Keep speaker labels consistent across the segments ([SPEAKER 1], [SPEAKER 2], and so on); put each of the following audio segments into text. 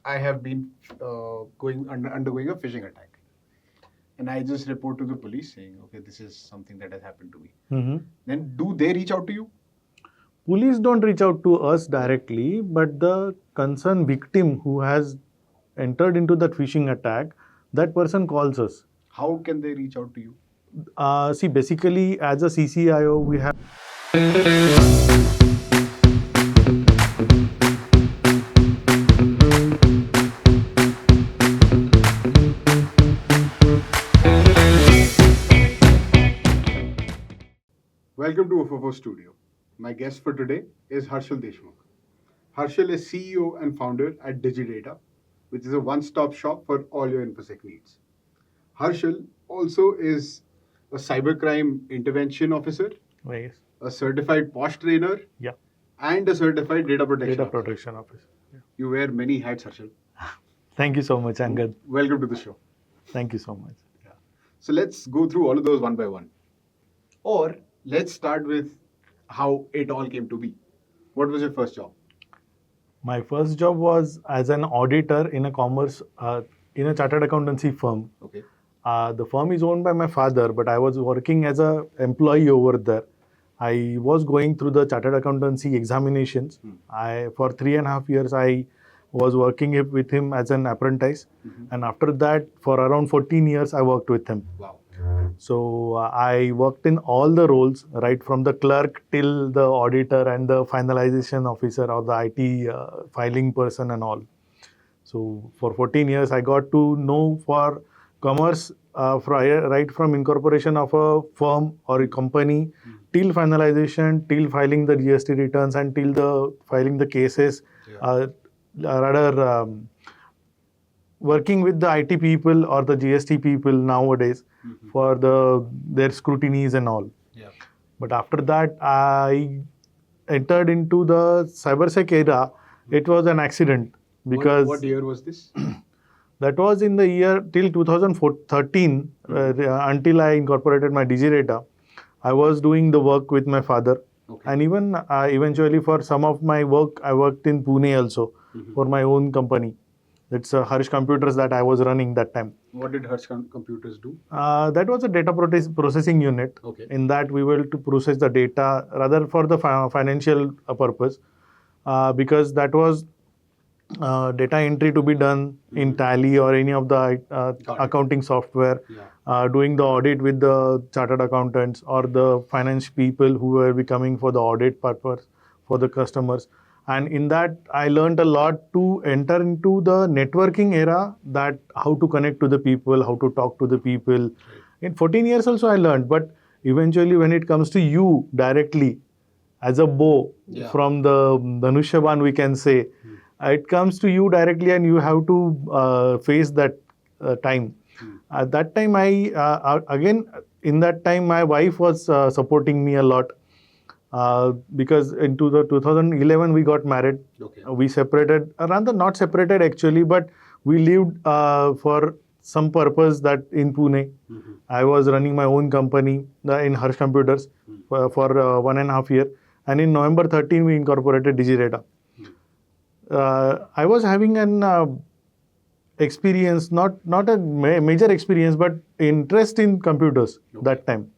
[SPEAKER 1] I have been undergoing a phishing attack. And I just report to the police saying, okay, this is something that has happened to me. Then do they reach out to you?
[SPEAKER 2] Police don't reach out to us directly, but the concerned victim who has entered into that phishing attack, that person calls us.
[SPEAKER 1] How can they reach out to you?
[SPEAKER 2] See, basically, as a CCIO, we have.
[SPEAKER 1] Welcome to Ofofo Studio. My guest for today is Harshal Deshmukh. Harshal is CEO and founder at Digidata, which is a one-stop shop for all your InfoSec needs. Harshal also is a cybercrime intervention officer,
[SPEAKER 2] Yes.
[SPEAKER 1] a certified Posh trainer,
[SPEAKER 2] Yeah.
[SPEAKER 1] and a certified data protection
[SPEAKER 2] officer. Yeah.
[SPEAKER 1] You wear many hats, Harshal.
[SPEAKER 2] Thank you so much, Angad.
[SPEAKER 1] Welcome to the show.
[SPEAKER 2] Thank you so much.
[SPEAKER 1] Yeah. So let's go through all of those one by one. Or let's start with how it all came to be. What was your first job?
[SPEAKER 2] My first job was as an auditor in a in a chartered accountancy firm.
[SPEAKER 1] Okay.
[SPEAKER 2] The firm is owned by my father, but I was working as an employee over there. I was going through the chartered accountancy examinations. For 3.5 years, I was working with him as an apprentice. And after that, for around 14 years, I worked with him.
[SPEAKER 1] Wow.
[SPEAKER 2] So I worked in all the roles, right from the clerk till the auditor and the finalization officer or the IT filing person and all. So for 14 years, I got to know for commerce right from incorporation of a firm or a company till finalization, till filing the GST returns and till the filing the cases. Working with the IT people or the GST people nowadays for their scrutinies and all.
[SPEAKER 1] Yeah.
[SPEAKER 2] But after that, I entered into the cybersec era. It was an accident because
[SPEAKER 1] What year was this?
[SPEAKER 2] that was in the year till 2013 until I incorporated my Digidata. I was doing the work with my father.
[SPEAKER 1] Okay.
[SPEAKER 2] And even eventually for some of my work, I worked in Pune also for my own company. It's Harsh Computers that I was running that time.
[SPEAKER 1] What did Harsh Computers do?
[SPEAKER 2] That was a data processing unit.
[SPEAKER 1] Okay.
[SPEAKER 2] In that we were to process the data rather for the financial purpose because that was data entry to be done in Tally or any of the accounting software, doing the audit with the chartered accountants or the finance people who were coming for the audit purpose for the customers. And in that, I learned a lot to enter into the networking era, that how to connect to the people, how to talk to the people. In 14 years also I learned, but eventually when it comes to you directly as a bow from the Dhanushyaban, we can say, it comes to you directly and you have to face that time. At that time, in that time, my wife was supporting me a lot. Because into the 2011 we got married.
[SPEAKER 1] Okay.
[SPEAKER 2] We separated, rather not separated actually, but we lived for some purpose that in Pune. I was running my own company in Harsh Computers for 1.5 years, and in November 13 we incorporated Digidata. I was having an experience, not a major experience, but interest in computers that time.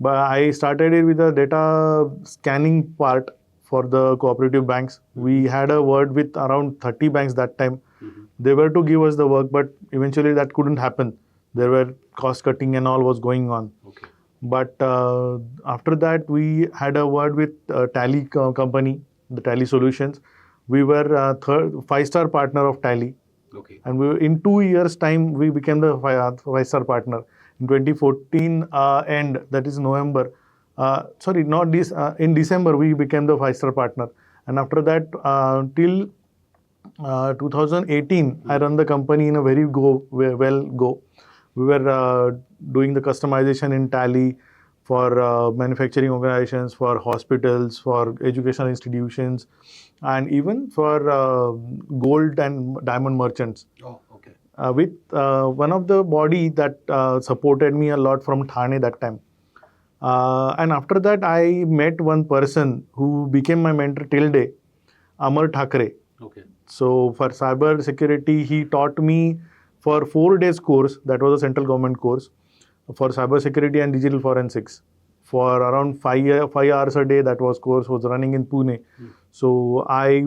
[SPEAKER 2] But I started it with the data scanning part for the cooperative banks. We had a word with around 30 banks that time. They were to give us the work, but eventually that couldn't happen. There were cost cutting and all was going on.
[SPEAKER 1] Okay.
[SPEAKER 2] But after that, we had a word with Tally company, the Tally Solutions. We were a 5-star partner of Tally.
[SPEAKER 1] Okay.
[SPEAKER 2] And in 2 years' time, we became the 5-star partner. In 2014 end, that is November, in December, we became the 5-star partner. And after that, till 2018, I run the company in a very well go. We were doing the customization in Tally for manufacturing organizations, for hospitals, for educational institutions, and even for gold and diamond merchants.
[SPEAKER 1] Oh, okay.
[SPEAKER 2] With one of the body that supported me a lot from Thane that time. And after that, I met one person who became my mentor till day, Amar Thakre.
[SPEAKER 1] Okay.
[SPEAKER 2] So for cyber security, he taught me for 4 days course. That was a central government course for cyber security and digital forensics. For around 5 hours a day, that course was running in Pune. So I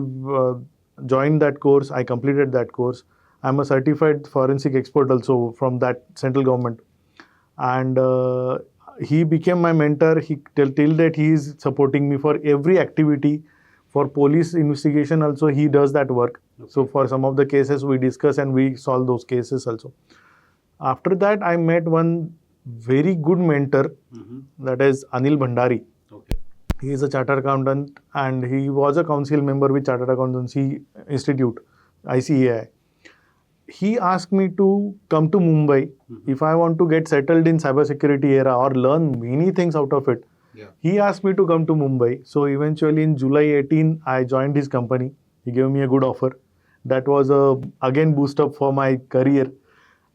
[SPEAKER 2] joined that course. I completed that course. I'm a certified forensic expert also from that central government, and he became my mentor. He till date he is supporting me for every activity. For police investigation also he does that work. So for some of the cases we discuss and we solve those cases also. After that I met one very good mentor, that is Anil Bhandari.
[SPEAKER 1] Okay.
[SPEAKER 2] He is a chartered accountant and he was a council member with Chartered Accountancy Institute, ICAI. He asked me to come to Mumbai if I want to get settled in cybersecurity era or learn many things out of it.
[SPEAKER 1] Yeah.
[SPEAKER 2] He asked me to come to Mumbai. So eventually in July 18, I joined his company. He gave me a good offer. That was a again boost up for my career.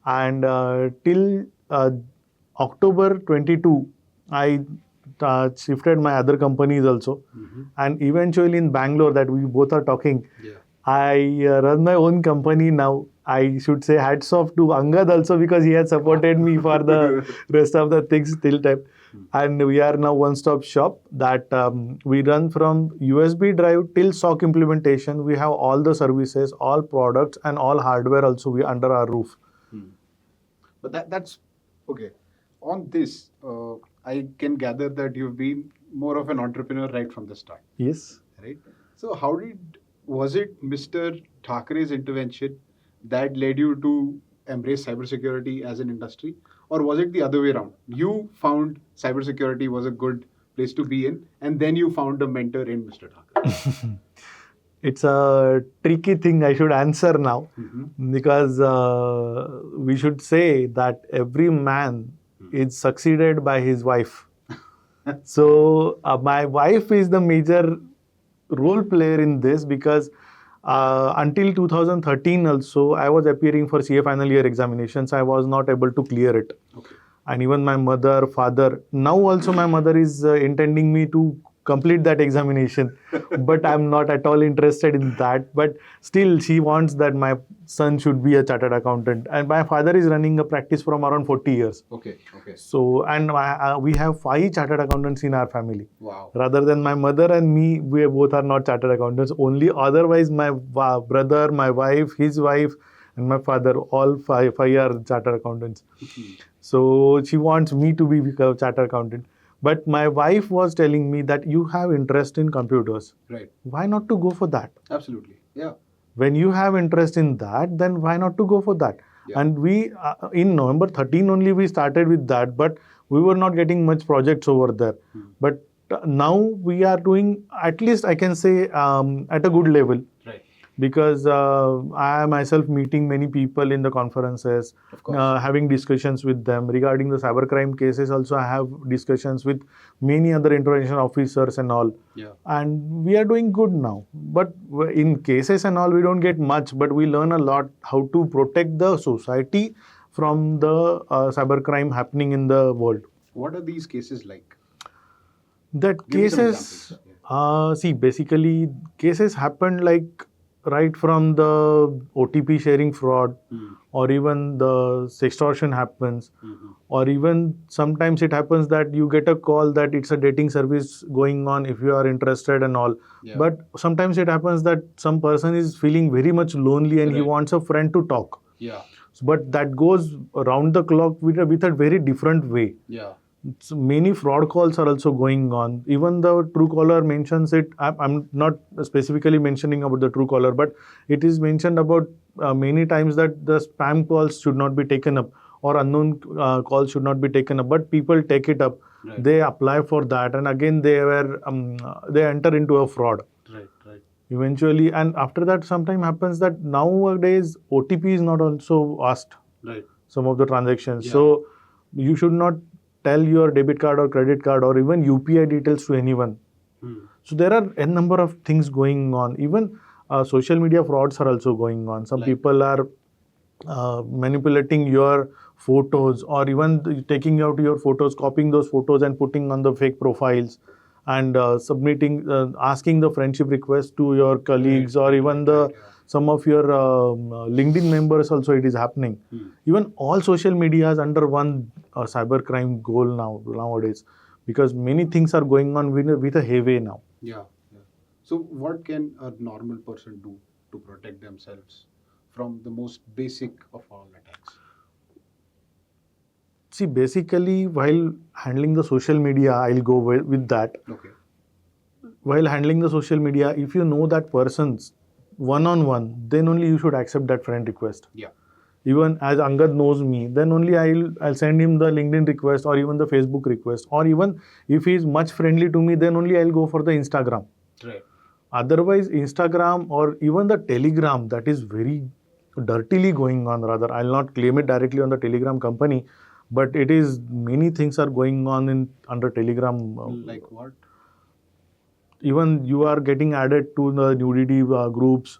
[SPEAKER 2] And till October 22, I shifted my other companies also. And eventually in Bangalore, that we both are talking,
[SPEAKER 1] Yeah.
[SPEAKER 2] I run my own company now. I should say hats off to Angad also because he has supported me for the rest of the things till time. And we are now one-stop shop that we run from USB drive till SOC implementation. We have all the services, all products and all hardware also we under our roof.
[SPEAKER 1] But that's okay. On this, I can gather that you've been more of an entrepreneur right from the start,
[SPEAKER 2] Yes.
[SPEAKER 1] right? So was it Mr. Thackeray's intervention that led you to embrace cybersecurity as an industry, or was it the other way around? You found cybersecurity was a good place to be in, and then you found a mentor in Mr. Thackeray.
[SPEAKER 2] It's a tricky thing I should answer now because we should say that every man is succeeded by his wife. So my wife is the major role player in this because until 2013 also I was appearing for CA final year examinations. I was not able to clear it.
[SPEAKER 1] Okay.
[SPEAKER 2] And even my mother, father, now also my mother is intending me to complete that examination, but I'm not at all interested in that. But still she wants that my son should be a chartered accountant, and my father is running a practice from around 40 years.
[SPEAKER 1] Okay.
[SPEAKER 2] So, and we have 5 chartered accountants in our family.
[SPEAKER 1] Wow.
[SPEAKER 2] Rather than my mother and me, we both are not chartered accountants. Only otherwise my brother, my wife, his wife, and my father, all five are chartered accountants. So she wants me to be a chartered accountant. But my wife was telling me that you have interest in computers.
[SPEAKER 1] Right.
[SPEAKER 2] Why not to go for that?
[SPEAKER 1] Absolutely. Yeah.
[SPEAKER 2] When you have interest in that, then why not to go for that?
[SPEAKER 1] Yeah.
[SPEAKER 2] And we, in November 13 only we started with that, but we were not getting much projects over there. But now we are doing, at least I can say, at a good level.
[SPEAKER 1] Right.
[SPEAKER 2] Because I am myself meeting many people in the conferences,
[SPEAKER 1] Of course.
[SPEAKER 2] having discussions with them regarding the cybercrime cases. Also, I have discussions with many other intervention officers and all.
[SPEAKER 1] Yeah.
[SPEAKER 2] And we are doing good now. But in cases and all, we don't get much, but we learn a lot how to protect the society from the cybercrime happening in the world.
[SPEAKER 1] What are these cases like?
[SPEAKER 2] That
[SPEAKER 1] Give me some
[SPEAKER 2] cases, see, basically cases happen like right from the OTP sharing fraud, or even the sextortion happens, or even sometimes it happens that you get a call that it's a dating service going on if you are interested and all.
[SPEAKER 1] Yeah.
[SPEAKER 2] But sometimes it happens that some person is feeling very much lonely and he
[SPEAKER 1] Right.
[SPEAKER 2] wants a friend to talk.
[SPEAKER 1] Yeah.
[SPEAKER 2] But that goes around the clock with a very different way.
[SPEAKER 1] Yeah.
[SPEAKER 2] So many fraud calls are also going on. Even the Truecaller mentions it. I'm not specifically mentioning about the Truecaller, but it is mentioned about many times that the spam calls should not be taken up or unknown calls should not be taken up. But people take it up.
[SPEAKER 1] Right.
[SPEAKER 2] They apply for that, and again they enter into a fraud.
[SPEAKER 1] Right.
[SPEAKER 2] Eventually, and after that, sometime happens that nowadays OTP is not also asked.
[SPEAKER 1] Right.
[SPEAKER 2] Some of the transactions.
[SPEAKER 1] Yeah.
[SPEAKER 2] So you should not tell your debit card or credit card or even UPI details to anyone. So there are a number of things going on. Even social media frauds are also going on. Some
[SPEAKER 1] Like?
[SPEAKER 2] people are manipulating your photos or even taking out your photos, copying those photos and putting on the fake profiles and submitting, asking the friendship request to your colleagues or even the some of your LinkedIn members also it is happening. Even all social media is under one cybercrime goal nowadays, because many things are going on with a heavy now.
[SPEAKER 1] Yeah, yeah. So, what can a normal person do to protect themselves from the most basic of all attacks?
[SPEAKER 2] See, basically, while handling the social media, I'll go with that.
[SPEAKER 1] Okay.
[SPEAKER 2] While handling the social media, if you know that person's one-on-one, then only you should accept that friend request.
[SPEAKER 1] Yeah.
[SPEAKER 2] Even as Angad knows me, then only I'll send him the LinkedIn request or even the Facebook request, or even if he's much friendly to me, then only I'll go for the Instagram.
[SPEAKER 1] Right.
[SPEAKER 2] Otherwise, Instagram or even the Telegram, that is very dirtily going on. Rather, I'll not claim it directly on the Telegram company, but it is many things are going on in under Telegram.
[SPEAKER 1] Like what?
[SPEAKER 2] Even you are getting added to the nudity groups,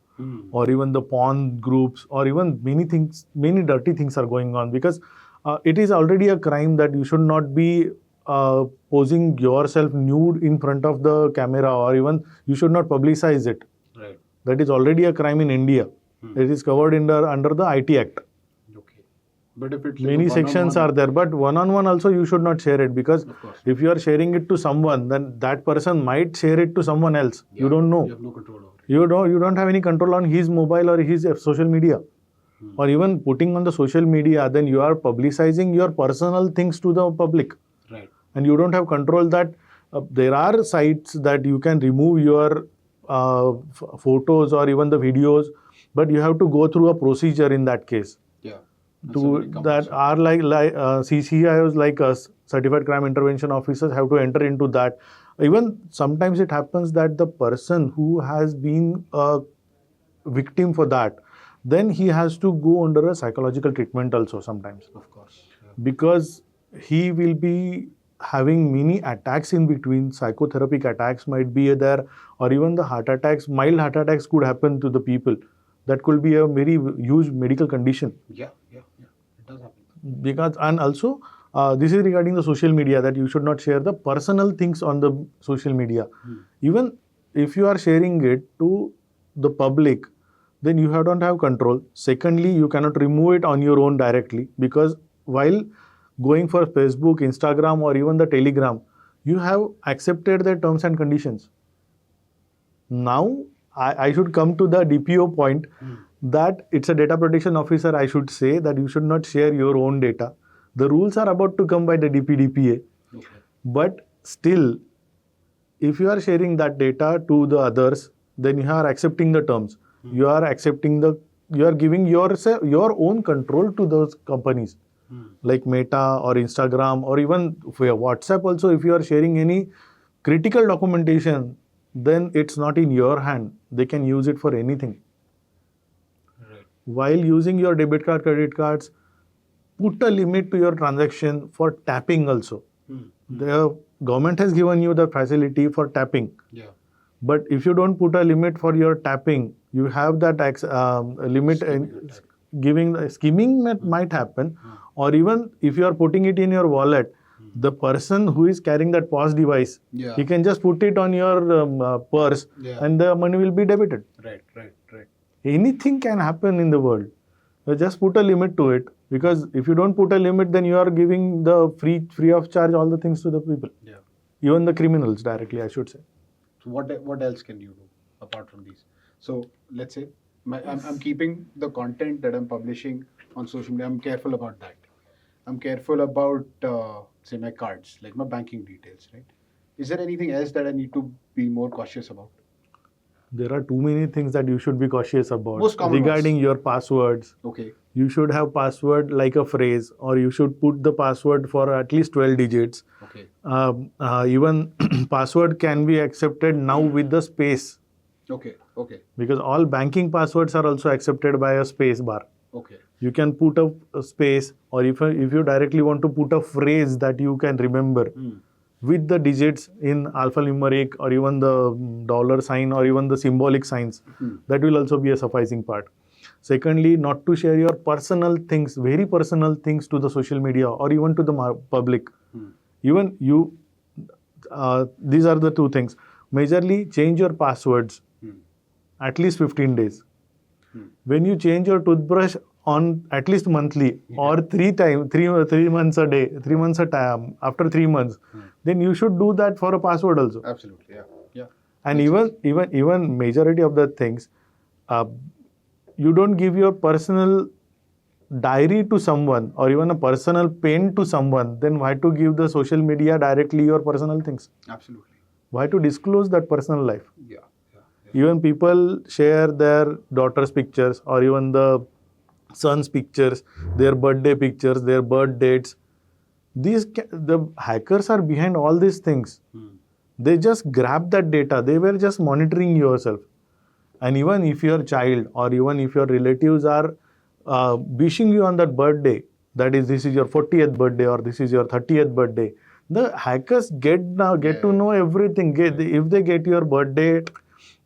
[SPEAKER 2] or even the porn groups, or even many dirty things are going on, because it is already a crime that you should not be posing yourself nude in front of the camera, or even you should not publicize it.
[SPEAKER 1] Right.
[SPEAKER 2] That is already a crime in India. It is covered under the IT Act.
[SPEAKER 1] Okay. But if it's like
[SPEAKER 2] Many sections are there, but one-on-one also you should not share it, because if you are sharing it to someone, then that person might share it to someone else.
[SPEAKER 1] Yeah,
[SPEAKER 2] you don't know.
[SPEAKER 1] You have no control over it.
[SPEAKER 2] You don't have any control on his mobile or his social media, or even putting on the social media. Then you are publicizing your personal things to the public,
[SPEAKER 1] Right.
[SPEAKER 2] and you don't have control that. There are sites that you can remove your photos or even the videos, but you have to go through a procedure in that case.
[SPEAKER 1] Yeah.
[SPEAKER 2] That are like CCIOs like us, certified crime intervention officers, have to enter into that. Even sometimes it happens that the person who has been a victim for that, then he has to go under a psychological treatment also sometimes,
[SPEAKER 1] Of course. Yeah.
[SPEAKER 2] because he will be having many attacks in between. Psychotherapeutic attacks might be there, or even the heart attacks, mild heart attacks could happen to the people. That could be a very huge medical condition.
[SPEAKER 1] Yeah. It does happen.
[SPEAKER 2] Because, and also this is regarding the social media, that you should not share the personal things on the social media. Even if you are sharing it to the public, then you don't have control. Secondly, you cannot remove it on your own directly, because while going for Facebook, Instagram, or even the Telegram, you have accepted the terms and conditions. Now I should come to the DPO point, that it's a data protection officer. I should say that you should not share your own data. The rules are about to come by the DPDPA.
[SPEAKER 1] Okay.
[SPEAKER 2] But still, if you are sharing that data to the others, then you are accepting the terms. You are giving your own control to those companies, like Meta or Instagram, or even WhatsApp also. If you are sharing any critical documentation, then it's not in your hand. They can use it for anything.
[SPEAKER 1] Right.
[SPEAKER 2] While using your debit card, credit cards, put a limit to your transaction for tapping also. The government has given you the facility for tapping.
[SPEAKER 1] Yeah.
[SPEAKER 2] But if you don't put a limit for your tapping, you have that limit. Skimming might happen, or even if you are putting it in your wallet, the person who is carrying that POS device, he can just put it on your purse, and the money will be debited.
[SPEAKER 1] Right.
[SPEAKER 2] Anything can happen in the world. Just put a limit to it, because if you don't put a limit, then you are giving the free of charge all the things to the people.
[SPEAKER 1] Yeah.
[SPEAKER 2] Even the criminals directly, I should say.
[SPEAKER 1] So what else can you do apart from these? So let's say I'm keeping the content that I'm publishing on social media. I'm careful about that. I'm careful about say my cards, like my banking details, right? Is there anything else that I need to be more cautious about?
[SPEAKER 2] There are too many things that you should be cautious about.
[SPEAKER 1] Most common
[SPEAKER 2] regarding
[SPEAKER 1] ones.
[SPEAKER 2] Your passwords.
[SPEAKER 1] Okay.
[SPEAKER 2] You should have password like a phrase, or you should put the password for at least 12 digits.
[SPEAKER 1] Okay.
[SPEAKER 2] Even password can be accepted now with the space.
[SPEAKER 1] Okay.
[SPEAKER 2] Because all banking passwords are also accepted by a space bar.
[SPEAKER 1] Okay.
[SPEAKER 2] You can put a space, or if you directly want to put a phrase that you can remember with the digits in alphanumeric, or even the dollar sign, or even the symbolic signs, that will also be a sufficing part. Secondly, not to share your personal things, very personal things, to the social media or even to the public. Even these are the two things. Majorly, change your passwords at least 15 days. When you change your toothbrush on at least monthly or three months a day, 3 months a time, after 3 months, then you should do that for a password also.
[SPEAKER 1] Absolutely, yeah. Yeah.
[SPEAKER 2] And
[SPEAKER 1] Makes sense.
[SPEAKER 2] even majority of the things, you don't give your personal diary to someone or even a personal pen to someone, then why to give the social media directly your personal things?
[SPEAKER 1] Absolutely.
[SPEAKER 2] Why to disclose that personal life?
[SPEAKER 1] Yeah. Yeah.
[SPEAKER 2] Even people share their daughter's pictures or even the son's pictures, their birthday pictures, their birth dates. The hackers are behind all these things. They just grab that data. They were just monitoring yourself. And even if your child or even if your relatives are wishing you on that birthday, that is, this is your 40th birthday or this is your 30th birthday, the hackers get to know everything. If they get your birth date,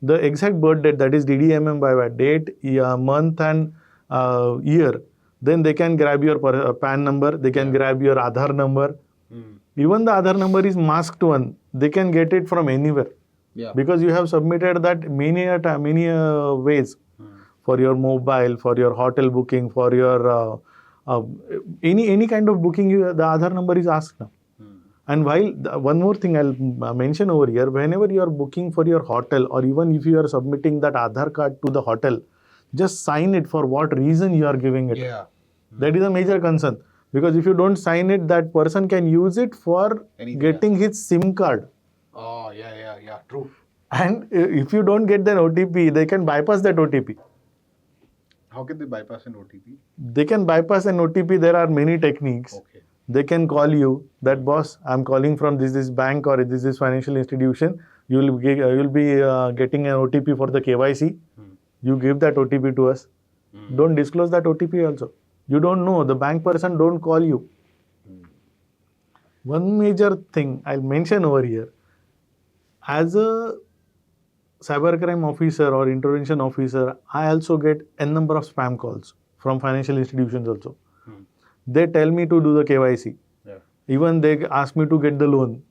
[SPEAKER 2] the exact birth date, that is DDMM by date, month and year, then they can grab your PAN number, they can grab your Aadhaar number. Even the Aadhaar number is masked one. They can get it from anywhere.
[SPEAKER 1] Yeah.
[SPEAKER 2] Because you have submitted that many ways for your mobile, for your hotel booking, for your any kind of booking, the Aadhaar number is asked now. And while one more thing I'll mention over here, whenever you are booking for your hotel or even if you are submitting that Aadhaar card to the hotel, just sign it for what reason you are giving it.
[SPEAKER 1] Yeah.
[SPEAKER 2] That is a major concern. Because if you don't sign it, that person can use it for getting his SIM card.
[SPEAKER 1] Oh, yeah. True.
[SPEAKER 2] And if you don't get that OTP, they can bypass that OTP.
[SPEAKER 1] How can they bypass an OTP?
[SPEAKER 2] They can bypass an OTP. There are many techniques.
[SPEAKER 1] Okay.
[SPEAKER 2] They can call you that, boss, I'm calling from this bank or this financial institution. You'll be getting an OTP for the KYC. You give that OTP to us. Don't disclose that OTP also. You don't know. The bank person don't call you. One major thing I'll mention over here. As a cybercrime officer or intervention officer, I also get n number of spam calls from financial institutions also. They tell me to do the KYC.
[SPEAKER 1] Yeah.
[SPEAKER 2] Even they ask me to get the loan.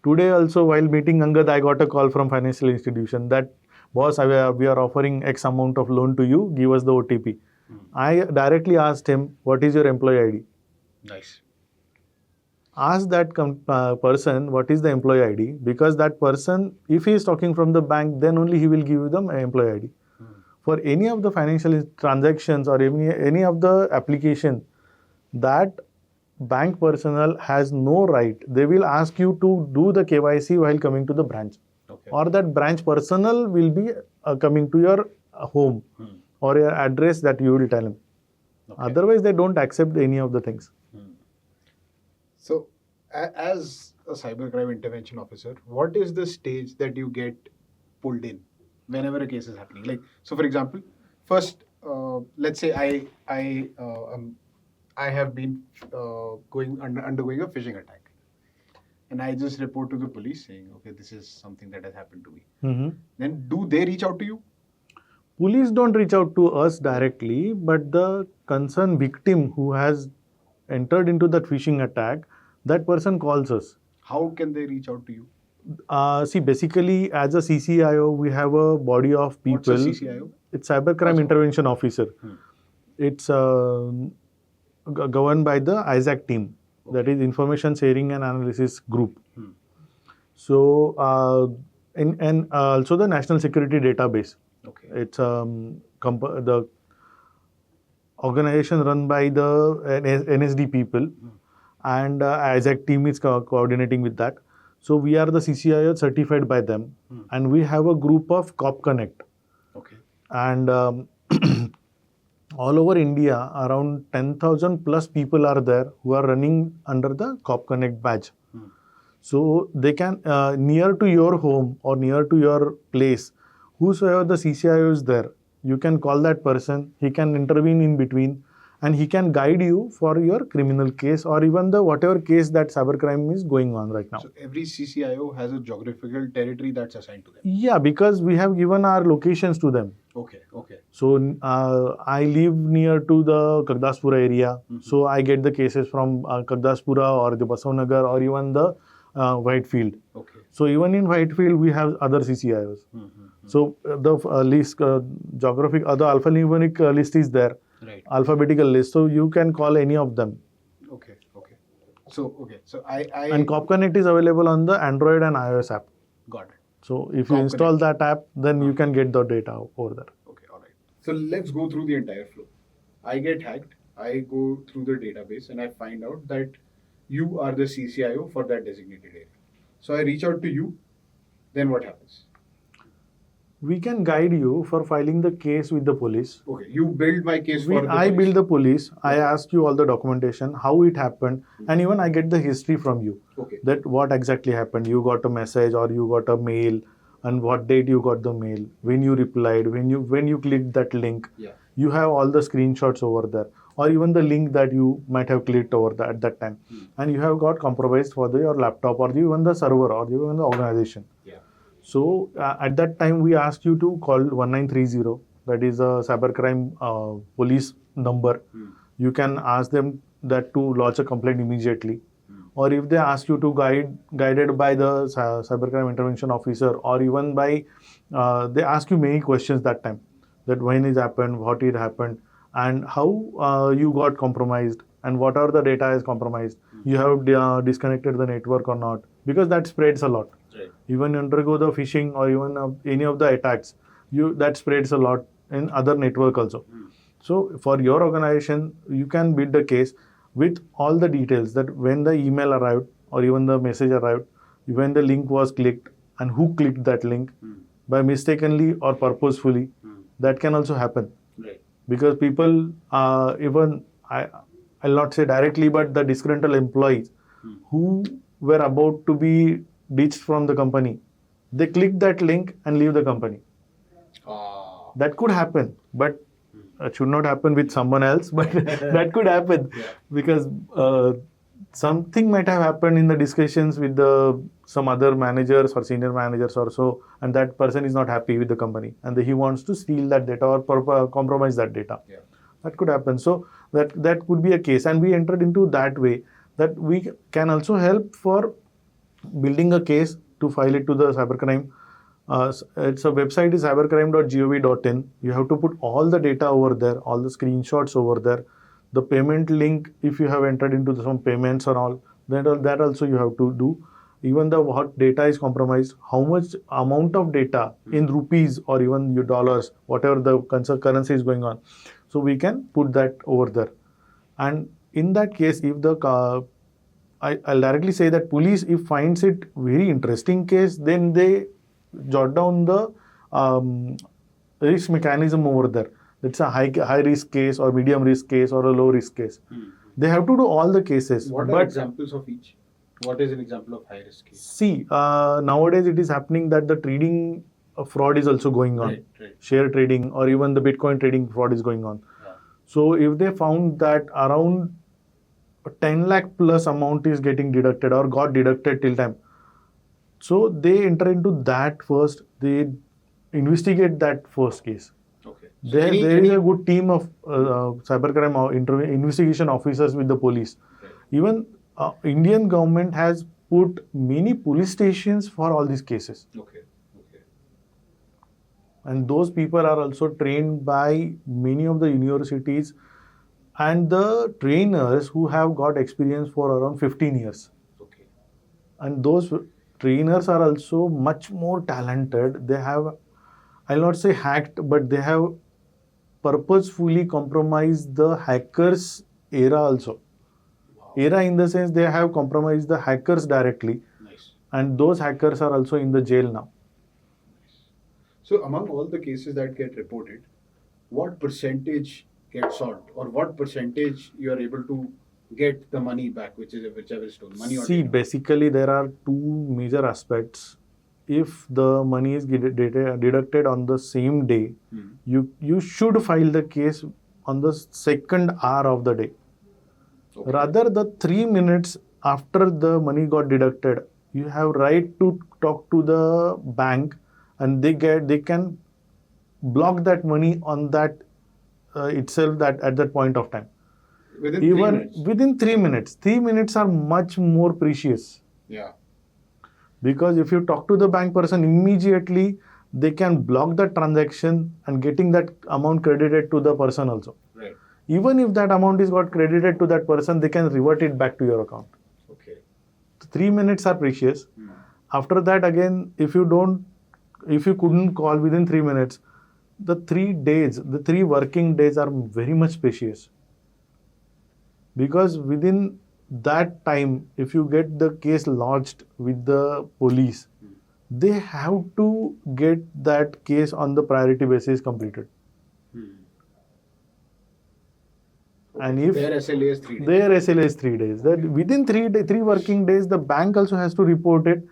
[SPEAKER 2] Today also, while meeting Angad, I got a call from financial institution that, boss, we are offering X amount of loan to you, give us the OTP. I directly asked him, what is your employee ID?
[SPEAKER 1] Nice.
[SPEAKER 2] Ask that person what is the employee ID, because that person, if he is talking from the bank, then only he will give you the employee ID. For any of the financial transactions or any of the application, that bank personnel has no right. They will ask you to do the KYC while coming to the branch.
[SPEAKER 1] Okay.
[SPEAKER 2] Or that branch personnel will be coming to your home or your address that you will tell him. Okay. Otherwise, they don't accept any of the things.
[SPEAKER 1] So, as a cybercrime intervention officer, what is the stage that you get pulled in whenever a case is happening? Like, so for example, first, let's say I have been undergoing a phishing attack, and I just report to the police saying, okay, this is something that has happened to me. Then do they reach out to you?
[SPEAKER 2] Police don't reach out to us directly, but the concerned victim who has entered into that phishing attack, that person calls us.
[SPEAKER 1] How can they reach out to you?
[SPEAKER 2] See, basically, as a CCIO, we have a body of people.
[SPEAKER 1] What's a CCIO?
[SPEAKER 2] It's Cybercrime Intervention Officer. It's governed by the ISAC team, that is Information Sharing and Analysis Group. So, and also the National Security Database.
[SPEAKER 1] Okay.
[SPEAKER 2] It's the organization run by the NSD people, and ISAC team is coordinating with that. So we are the CCIO certified by them, and we have a group of COP Connect.
[SPEAKER 1] Okay.
[SPEAKER 2] And all over India, around 10,000 plus people are there who are running under the COP Connect badge. So they can, near to your home or near to your place, whosoever the CCIO is there, you can call that person, he can intervene in between, and he can guide you for your criminal case or even the whatever case that cybercrime is going on right now.
[SPEAKER 1] So every CCIO has a geographical territory that's assigned to them?
[SPEAKER 2] Yeah, because we have given our locations to them.
[SPEAKER 1] Okay.
[SPEAKER 2] So I live near to the Kagdaspura area, so I get the cases from Kagdaspura or the Basavanagar or even the Whitefield.
[SPEAKER 1] Okay.
[SPEAKER 2] So even in Whitefield, we have other CCIOs. So the list, geographic, the alphanumeric list is there,
[SPEAKER 1] Right.
[SPEAKER 2] alphabetical list. So you can call any of them.
[SPEAKER 1] Okay. So I
[SPEAKER 2] And Cop Connect is available on the Android and iOS app.
[SPEAKER 1] got it.
[SPEAKER 2] So if you
[SPEAKER 1] Cop
[SPEAKER 2] install
[SPEAKER 1] Connect.
[SPEAKER 2] that app, then you can get the data over there.
[SPEAKER 1] Okay, all right. So let's go through the entire flow. I get hacked. I go through the database and I find out that you are the CCIO for that designated area. So I reach out to you. Then what happens?
[SPEAKER 2] We can guide you for filing the case with the police.
[SPEAKER 1] Okay, you build my case for the
[SPEAKER 2] I
[SPEAKER 1] police.
[SPEAKER 2] build the police. I ask you all the documentation, how it happened, and even I get the history from you.
[SPEAKER 1] Okay.
[SPEAKER 2] That what exactly happened. You got a message or you got a mail, and what date you got the mail, when you replied, when you clicked that link.
[SPEAKER 1] Yeah.
[SPEAKER 2] You have all the screenshots over there, or even the link that you might have clicked over there at that time, and you have got compromised for your laptop or even the server or even the organization.
[SPEAKER 1] Yeah.
[SPEAKER 2] So at that time, we asked you to call 1930. That is a cybercrime police number. You can ask them that to lodge a complaint immediately. Or if they ask you to guided by the cybercrime intervention officer, or even by they ask you many questions that time, that when it happened, what it happened, and how you got compromised, and what are the data is compromised. You have disconnected the network or not, because that spreads a lot.
[SPEAKER 1] Right.
[SPEAKER 2] Even undergo the phishing or even any of the attacks, that spreads a lot in other network also. So for your organization, you can build a case with all the details, that when the email arrived or even the message arrived, when the link was clicked and who clicked that link by mistakenly or purposefully. That can also happen.
[SPEAKER 1] Right.
[SPEAKER 2] Because people, even I'll not say directly, but the disgruntled employees who were about to be ditched from the company, they click that link and leave the company. That could happen, but it should not happen with someone else, but that could happen.
[SPEAKER 1] Yeah.
[SPEAKER 2] Because something might have happened in the discussions with some other managers or senior managers or so, and that person is not happy with the company and he wants to steal that data or compromise that data.
[SPEAKER 1] Yeah.
[SPEAKER 2] That could happen. So that could be a case, and we entered into that way, that we can help for building a case to file it to the cybercrime. It's a website is cybercrime.gov.in. You have to put all the data over there, all the screenshots over there, the payment link if you have entered into some payments or all, that also you have to do. Even the what data is compromised, how much amount of data in rupees or even your dollars, whatever the currency is going on. So we can put that over there. And in that case, if I'll directly say that police, if finds it very interesting case, then they jot down the risk mechanism over there. It's a high risk case or medium risk case or a low risk case. They have to do all the cases.
[SPEAKER 1] What are examples of each? What is an example of high risk case?
[SPEAKER 2] See, nowadays it is happening that the trading fraud is also going on.
[SPEAKER 1] Right.
[SPEAKER 2] Share trading or even the Bitcoin trading fraud is going on.
[SPEAKER 1] Yeah.
[SPEAKER 2] So if they found that around 10 lakh plus amount is getting deducted or got deducted till time, so they enter into that first. They investigate that first case.
[SPEAKER 1] Okay.
[SPEAKER 2] There is a good team of cybercrime investigation officers with the police.
[SPEAKER 1] Right.
[SPEAKER 2] Even Indian government has put many police stations for all these cases.
[SPEAKER 1] Okay.
[SPEAKER 2] And those people are also trained by many of the universities and the trainers who have got experience for around 15 years.
[SPEAKER 1] Okay.
[SPEAKER 2] And those trainers are also much more talented. They have, I'll not say hacked, but they have purposefully compromised the hackers era also.
[SPEAKER 1] Wow.
[SPEAKER 2] Era in the sense they have compromised the hackers directly.
[SPEAKER 1] Nice.
[SPEAKER 2] And those hackers are also in the jail now.
[SPEAKER 1] So among all the cases that get reported, what percentage gets solved, or what percentage you are able to get the money back, whichever is stolen? Money or
[SPEAKER 2] See,
[SPEAKER 1] data?
[SPEAKER 2] basically there are two major aspects. If the money is deducted on the same day, you should file the case on the second hour of the day.
[SPEAKER 1] Okay.
[SPEAKER 2] Rather, the 3 minutes after the money got deducted, you have right to talk to the bank, and they can block that money on that itself that at that point of time.
[SPEAKER 1] Within
[SPEAKER 2] Even
[SPEAKER 1] 3 minutes?
[SPEAKER 2] within 3 minutes. 3 minutes are much more precious.
[SPEAKER 1] Yeah.
[SPEAKER 2] Because if you talk to the bank person immediately, they can block the transaction and getting that amount credited to the person also.
[SPEAKER 1] Right.
[SPEAKER 2] Even if that amount is got credited to that person, they can revert it back to your account.
[SPEAKER 1] Okay.
[SPEAKER 2] 3 minutes are precious. After that, again, if you couldn't call within 3 minutes, the 3 working days are very much precious. Because within that time, if you get the case lodged with the police, they have to get that case on the priority basis completed. And if
[SPEAKER 1] their SLA is 3 days.
[SPEAKER 2] Their SLA is 3 days. That within 3 working days, the bank also has to report it.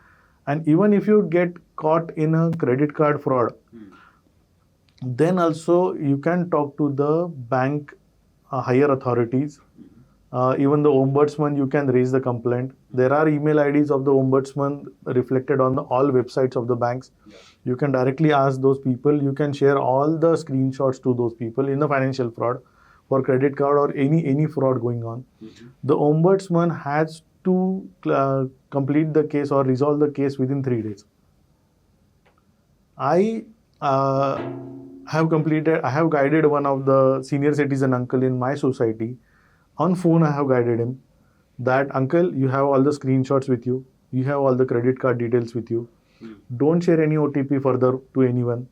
[SPEAKER 2] And even if you get caught in a credit card fraud, then also you can talk to the bank higher authorities. Even the ombudsman, you can raise the complaint. There are email IDs of the ombudsman reflected on all websites of the banks. You can directly ask those people. You can share all the screenshots to those people in the financial fraud for credit card or any fraud going on. The ombudsman has to complete the case or resolve the case within 3 days. I have guided one of the senior citizen uncle in my society. On phone, I have guided him that, uncle, you have all the screenshots with you. You have all the credit card details with you. Don't share any OTP further to anyone.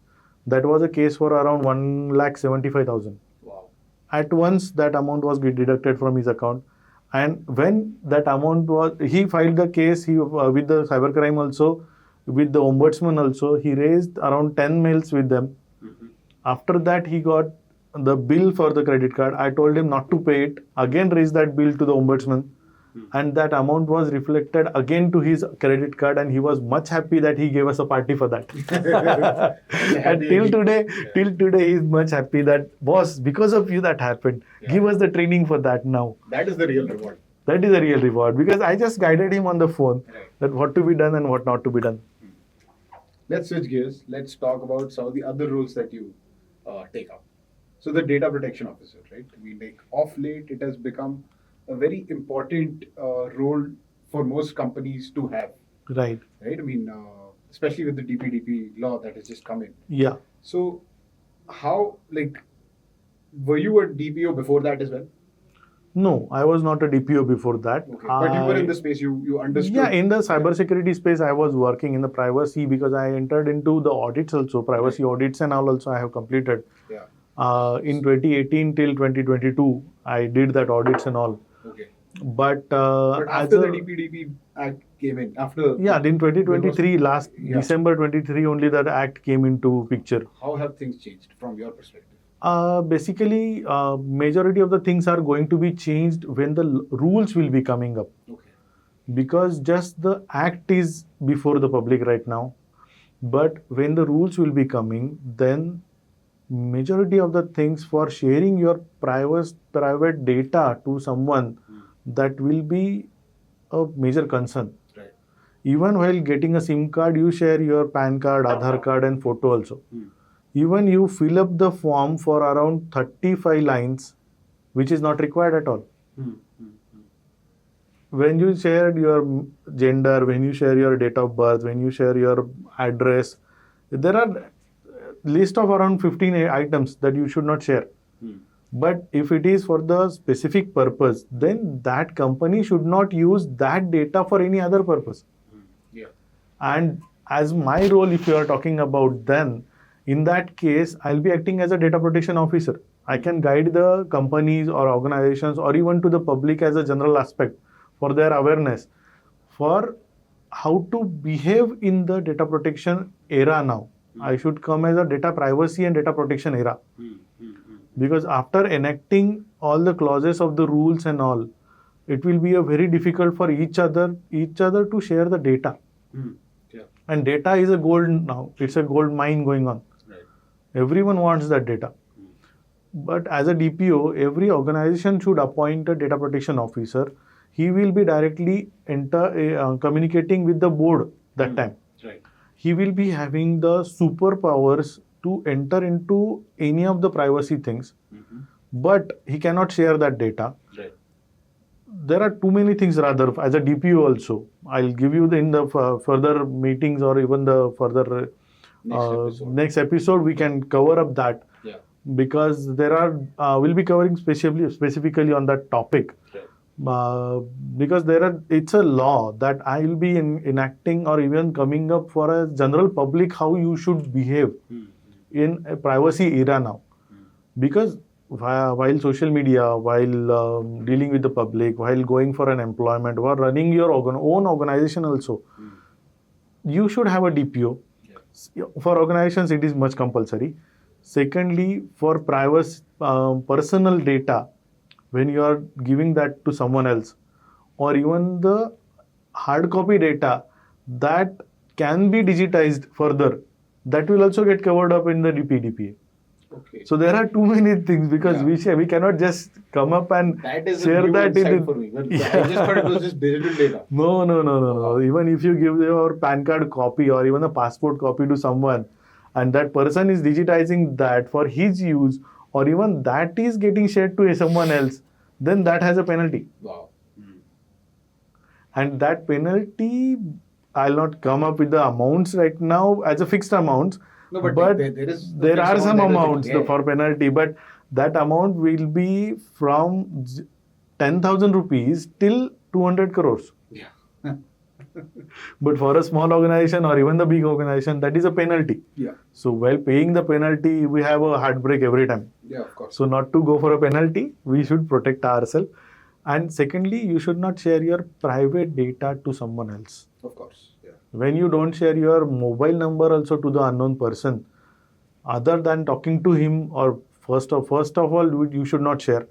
[SPEAKER 2] That was a case for around 1,75,000.
[SPEAKER 1] Wow.
[SPEAKER 2] At once, that amount was deducted from his account. And when that amount was, he filed the case with the cybercrime also, with the ombudsman also. He raised around 10 mails with them. After that, he got the bill for the credit card. I told him not to pay it. Again, raised that bill to the ombudsman. And that amount was reflected again to his credit card, and he was much happy that he gave us a party for that. And till today, he is much happy that, boss, because of you that happened. Give us the training for that now.
[SPEAKER 1] That is the real reward.
[SPEAKER 2] That is a real reward, because I just guided him on the phone that what to be done and what not to be done.
[SPEAKER 1] Let's switch gears. Let's talk about some of the other roles that you take up. So the data protection officer, right? Off late, it has become a very important role for most companies to have.
[SPEAKER 2] Right.
[SPEAKER 1] Right? Especially with the DPDP law that has just come in.
[SPEAKER 2] Yeah.
[SPEAKER 1] So how, were you a DPO before that as well?
[SPEAKER 2] No, I was not a DPO before that.
[SPEAKER 1] Okay. But you were in the space, you understood.
[SPEAKER 2] Yeah, in the cybersecurity space, I was working in the privacy because I entered into the audits also, privacy audits and all also I have completed.
[SPEAKER 1] Yeah.
[SPEAKER 2] In 2018 till 2022, I did that audits and all.
[SPEAKER 1] Okay.
[SPEAKER 2] But
[SPEAKER 1] after the DPDP Act came in,
[SPEAKER 2] in 2023, December 23 only that act came into picture.
[SPEAKER 1] How have things changed from your perspective?
[SPEAKER 2] Basically, majority of the things are going to be changed when the rules will be coming up.
[SPEAKER 1] Okay.
[SPEAKER 2] Because just the act is before the public right now. But when the rules will be coming, then majority of the things for sharing your private data to someone, that will be a major concern.
[SPEAKER 1] Right.
[SPEAKER 2] Even while getting a SIM card, you share your PAN card, Aadhaar card and photo also. Even you fill up the form for around 35 lines, which is not required at all. When you share your gender, when you share your date of birth, when you share your address, there are list of around 15 items that you should not share. But if it is for the specific purpose, then that company should not use that data for any other purpose.
[SPEAKER 1] Yeah.
[SPEAKER 2] And as my role, if you are talking about then, in that case, I'll be acting as a data protection officer. I can guide the companies or organizations or even to the public as a general aspect for their awareness for how to behave in the data protection era now. I should come as a data privacy and data protection era. Because after enacting all the clauses of the rules and all, it will be a very difficult for each other to share the data.
[SPEAKER 1] Yeah.
[SPEAKER 2] And data is a gold now. It's a gold mine going on.
[SPEAKER 1] Right.
[SPEAKER 2] Everyone wants that data. But as a DPO, every organization should appoint a data protection officer. He will be directly communicating with the board that time.
[SPEAKER 1] Right.
[SPEAKER 2] He will be having the superpowers to enter into any of the privacy things, but he cannot share that data.
[SPEAKER 1] Right.
[SPEAKER 2] There are too many things rather as a DPO also. I'll give you in the further meetings or even the further next episode we can cover up that.
[SPEAKER 3] Yeah.
[SPEAKER 2] Because there are we'll be covering specifically on that topic. Because it's a law that I will be enacting or even coming up for a general public how you should behave in a privacy era now. Because while social media, while dealing with the public, while going for an employment, while running your own organization also, you should have a DPO.
[SPEAKER 3] Yeah.
[SPEAKER 2] For organizations, it is much compulsory. Secondly, for privacy, personal data, when you are giving that to someone else, or even the hard copy data that can be digitized further, that will also get covered up in the PDPA.
[SPEAKER 3] Okay.
[SPEAKER 2] So there are too many things because
[SPEAKER 3] Yeah.
[SPEAKER 2] we cannot just come up and
[SPEAKER 3] That is
[SPEAKER 2] share
[SPEAKER 3] a new
[SPEAKER 2] that
[SPEAKER 3] insight for me. But I just thought it was just digital data.
[SPEAKER 2] No. Even if you give your PAN card copy or even a passport copy to someone, and that person is digitizing that for his use, or even that is getting shared to someone else, then that has a penalty.
[SPEAKER 3] Wow.
[SPEAKER 2] And that penalty, I'll not come up with the amounts right now as a fixed amount.
[SPEAKER 3] No, but there
[SPEAKER 2] are some amounts
[SPEAKER 3] yeah.
[SPEAKER 2] for penalty, but that amount will be from 10,000 rupees till 200 crores.
[SPEAKER 3] Yeah.
[SPEAKER 2] But for a small organization or even the big organization, that is a penalty.
[SPEAKER 3] Yeah.
[SPEAKER 2] So while paying the penalty, we have a heartbreak every time.
[SPEAKER 3] Yeah, of course.
[SPEAKER 2] So not to go for a penalty, we should protect ourselves. And secondly, you should not share your private data to someone else.
[SPEAKER 3] Of course. Yeah.
[SPEAKER 2] When you don't share your mobile number also to the unknown person, other than talking to him, or first of all, you should not share.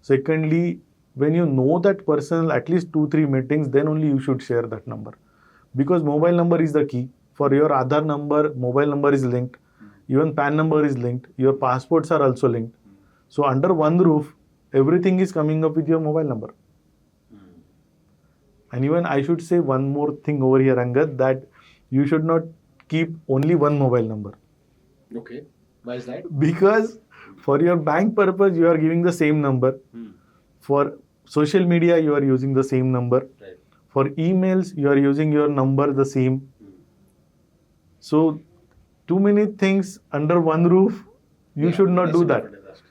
[SPEAKER 2] Secondly, when you know that person at least 2-3 meetings, then only you should share that number. Because mobile number is the key. For your Aadhaar number, mobile number is linked. Even PAN number is linked. Your passports are also linked. So under one roof, everything is coming up with your mobile number. And even I should say one more thing over here, Angad, that you should not keep only one mobile number.
[SPEAKER 3] Okay. Why is that?
[SPEAKER 2] Because for your bank purpose, you are giving the same number. For social media, you are using the same number.
[SPEAKER 3] Right.
[SPEAKER 2] For emails, you are using your number the same. So, too many things under one roof, you should not do that.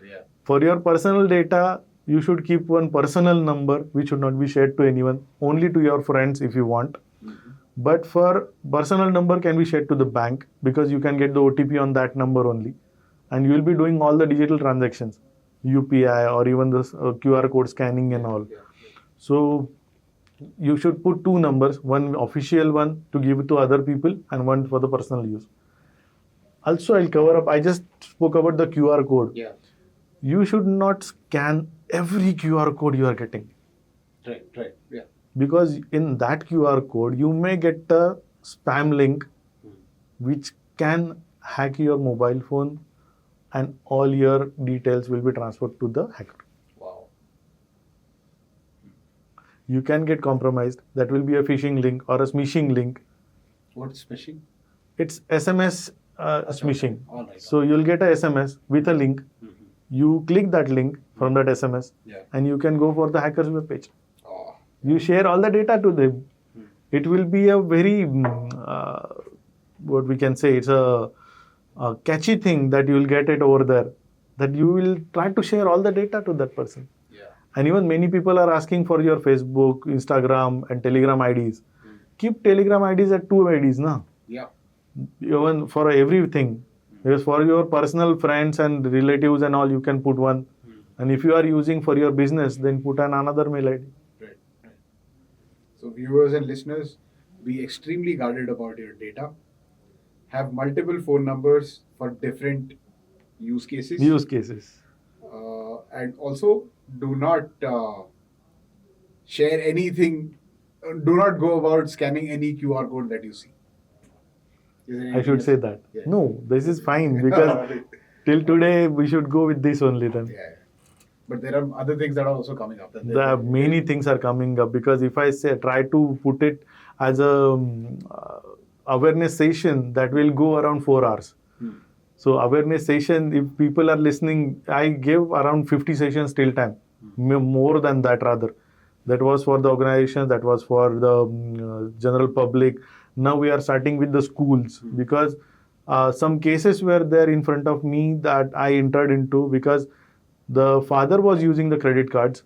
[SPEAKER 3] Yeah.
[SPEAKER 2] For your personal data, you should keep one personal number which should not be shared to anyone, only to your friends if you want. But for personal number can be shared to the bank, because you can get the OTP on that number only. And you will be doing all the digital transactions, UPI or even the QR code scanning and all.
[SPEAKER 3] Yeah.
[SPEAKER 2] So you should put two numbers, one official one to give it to other people and one for the personal use. Also, I'll cover up, I just spoke about the QR code.
[SPEAKER 3] Yeah.
[SPEAKER 2] You should not scan every QR code you are getting.
[SPEAKER 3] Right. Yeah.
[SPEAKER 2] Because in that QR code, you may get a spam link which can hack your mobile phone, and all your details will be transferred to the hacker.
[SPEAKER 3] Wow.
[SPEAKER 2] You can get compromised. That will be a phishing link or a smishing link.
[SPEAKER 3] What's phishing?
[SPEAKER 2] It's SMS smishing.
[SPEAKER 3] All right.
[SPEAKER 2] So you'll get a SMS with a link. You click that link from that SMS, and you can go for the hacker's web page.
[SPEAKER 3] Oh.
[SPEAKER 2] You share all the data to them. It will be a very, what we can say, it's a catchy thing that you will get it over there, that you will try to share all the data to that person.
[SPEAKER 3] Yeah.
[SPEAKER 2] And even many people are asking for your Facebook, Instagram and Telegram IDs. Keep Telegram IDs at 2 IDs, na?
[SPEAKER 3] Yeah.
[SPEAKER 2] Even for everything. Because for your personal friends and relatives and all, you can put one. And if you are using for your business, then put another mail ID.
[SPEAKER 3] Right. So viewers and listeners, be extremely guarded about your data. Have multiple phone numbers for different use cases. And also, do not share anything. Do not go about scanning any QR code that you see.
[SPEAKER 2] I should say that.
[SPEAKER 3] Yeah.
[SPEAKER 2] No, this is fine, because till today we should go with this only then.
[SPEAKER 3] Yeah. But there are other things that are also coming up.
[SPEAKER 2] Many things are coming up, because if I say try to put it as a awareness session, that will go around 4 hours. So awareness session, if people are listening, I gave around 50 sessions till time, more than that rather. That was for the organization, that was for the general public. Now we are starting with the schools, because some cases were there in front of me that I entered into because the father was using the credit cards.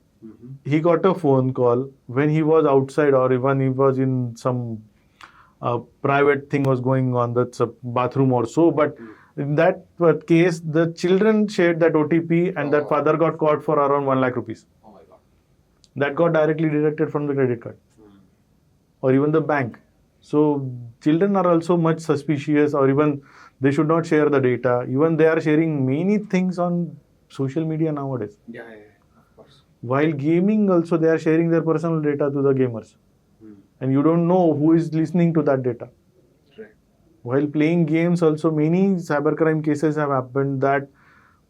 [SPEAKER 2] He got a phone call when he was outside or even he was in some private thing was going on, that's a bathroom or so. But in that case, the children shared that OTP and that father got caught for around 1 lakh rupees.
[SPEAKER 3] Oh my God.
[SPEAKER 2] That got directly deducted from the credit card or even the bank. So children are also much suspicious, or even they should not share the data. Even they are sharing many things on social media nowadays.
[SPEAKER 3] Yeah, of course.
[SPEAKER 2] While gaming also, they are sharing their personal data to the gamers. And you don't know who is listening to that data.
[SPEAKER 3] Right.
[SPEAKER 2] While playing games also, many cybercrime cases have happened that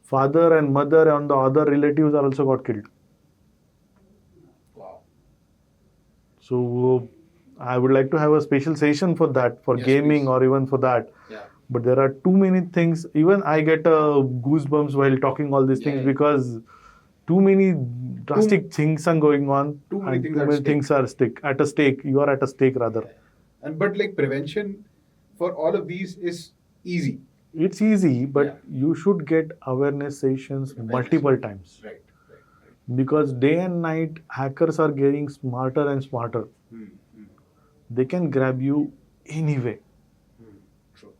[SPEAKER 2] father and mother and the other relatives are also got killed.
[SPEAKER 3] Wow.
[SPEAKER 2] So I would like to have a special session for that, for
[SPEAKER 3] Yes,
[SPEAKER 2] gaming
[SPEAKER 3] please.
[SPEAKER 2] or even for that.
[SPEAKER 3] Yeah.
[SPEAKER 2] But there are too many things. Even I get goosebumps while talking all these things
[SPEAKER 3] Yeah.
[SPEAKER 2] because too many drastic things are going on.
[SPEAKER 3] Too many
[SPEAKER 2] and
[SPEAKER 3] things
[SPEAKER 2] too
[SPEAKER 3] at
[SPEAKER 2] many
[SPEAKER 3] stake.
[SPEAKER 2] things are at a stake. You are at a stake rather.
[SPEAKER 3] And but like prevention for all of these is easy.
[SPEAKER 2] It's easy, but
[SPEAKER 3] Yeah.
[SPEAKER 2] you should get awareness sessions multiple times.
[SPEAKER 3] Right.
[SPEAKER 2] Because day and night, hackers are getting smarter and smarter. They can grab you anyway.
[SPEAKER 3] True.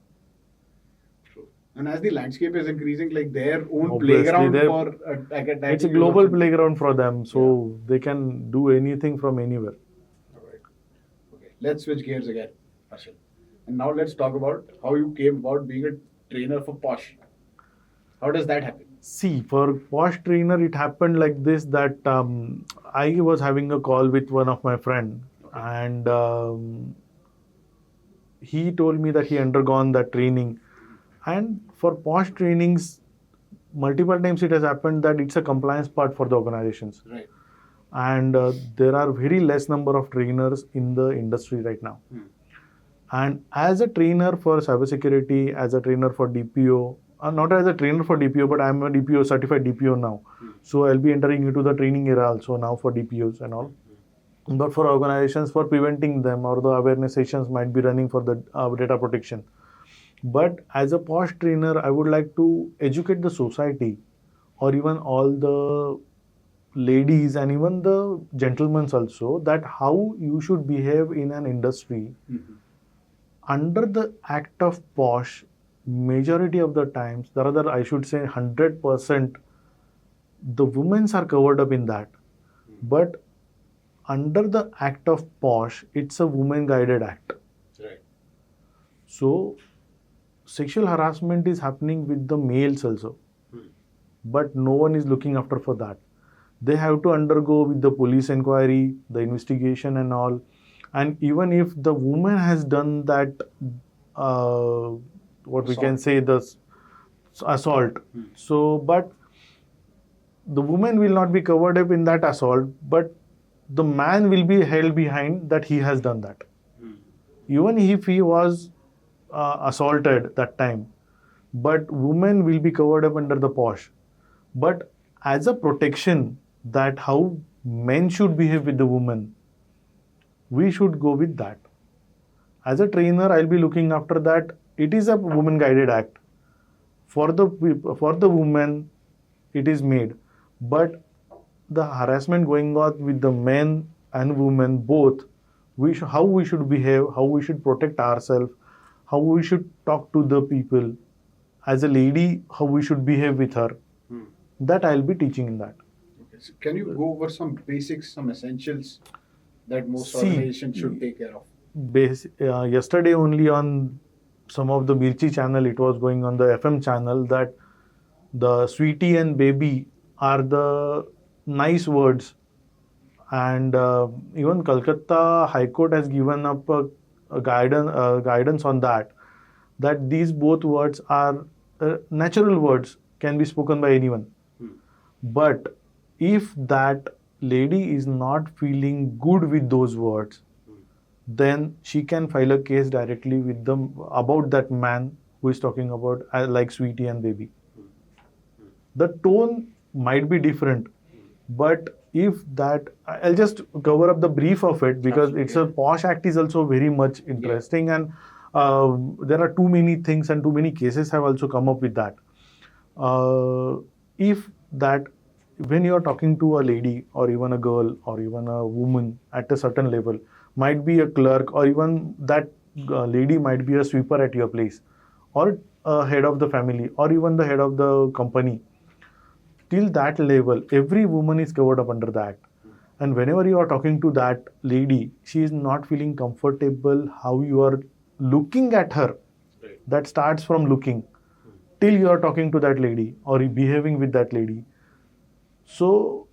[SPEAKER 3] And as the landscape is increasing, like their own
[SPEAKER 2] Obviously,
[SPEAKER 3] playground
[SPEAKER 2] they're-
[SPEAKER 3] for attacking
[SPEAKER 2] It's a
[SPEAKER 3] is
[SPEAKER 2] global
[SPEAKER 3] also-
[SPEAKER 2] playground for them, so they can do anything from anywhere.
[SPEAKER 3] Alright. Okay, let's switch gears again, Harshal. And now let's talk about how you came about being a trainer for Posh. How does that happen?
[SPEAKER 2] See, for Posh trainer, it happened like this that I was having a call with one of my friend, and he told me that he undergone that training. And for Posh trainings, multiple times it has happened that it's a compliance part for the organizations.
[SPEAKER 3] Right.
[SPEAKER 2] And there are very less number of trainers in the industry right now. And as a trainer for cybersecurity, as a trainer for DPO, not as a trainer for DPO, but I'm a DPO certified DPO now. So I'll be entering into the training era also now for DPOs and all. But for organizations, for preventing them, or the awareness sessions might be running for the data protection. But as a Posh trainer, I would like to educate the society, or even all the ladies and even the gentlemen also, that how you should behave in an industry. Under the act of Posh, majority of the times, rather I should say 100%, the women are covered up in that. But under the act of Posh, it's a women guided act.
[SPEAKER 3] Right.
[SPEAKER 2] So sexual harassment is happening with the males also. But no one is looking after for that. They have to undergo with the police inquiry, the investigation and all. And even if the woman has done that, what we can say, the assault. So, but the woman will not be covered up in that assault, but the man will be held behind that he has done that. Even if he was assaulted that time, but women will be covered up under the Posh. But as a protection, that how men should behave with the woman, we should go with that. As a trainer, I'll be looking after that. It is a woman guided act. For the woman, it is made. But the harassment going on with the men and women both, how we should behave, how we should protect ourselves, how we should talk to the people. As a lady, how we should behave with her. That I'll be teaching in that.
[SPEAKER 3] Okay. So can you go over some basics, some essentials that most
[SPEAKER 2] See,
[SPEAKER 3] organizations should take care of?
[SPEAKER 2] Yesterday only on some of the Mirchi channel, it was going on the FM channel that the sweetie and baby are the nice words. And even Calcutta High Court has given up a guidance on that these both words are natural words, can be spoken by anyone. But if that lady is not feeling good with those words, then she can file a case directly with them about that man who is talking about like sweetie and baby. The tone might be different, but if that, I'll just cover up the brief of it because it's a Posh Act is also very much interesting, and there are too many things and too many cases have also come up with that. If that when you are talking to a lady or even a girl or even a woman at a certain level, might be a clerk or even that lady might be a sweeper at your place or a head of the family or even the head of the company. Till that level, every woman is covered up under the act. And whenever you are talking to that lady, she is not feeling comfortable how you are looking at her.
[SPEAKER 3] Right.
[SPEAKER 2] That starts from looking till you are talking to that lady or behaving with that lady. So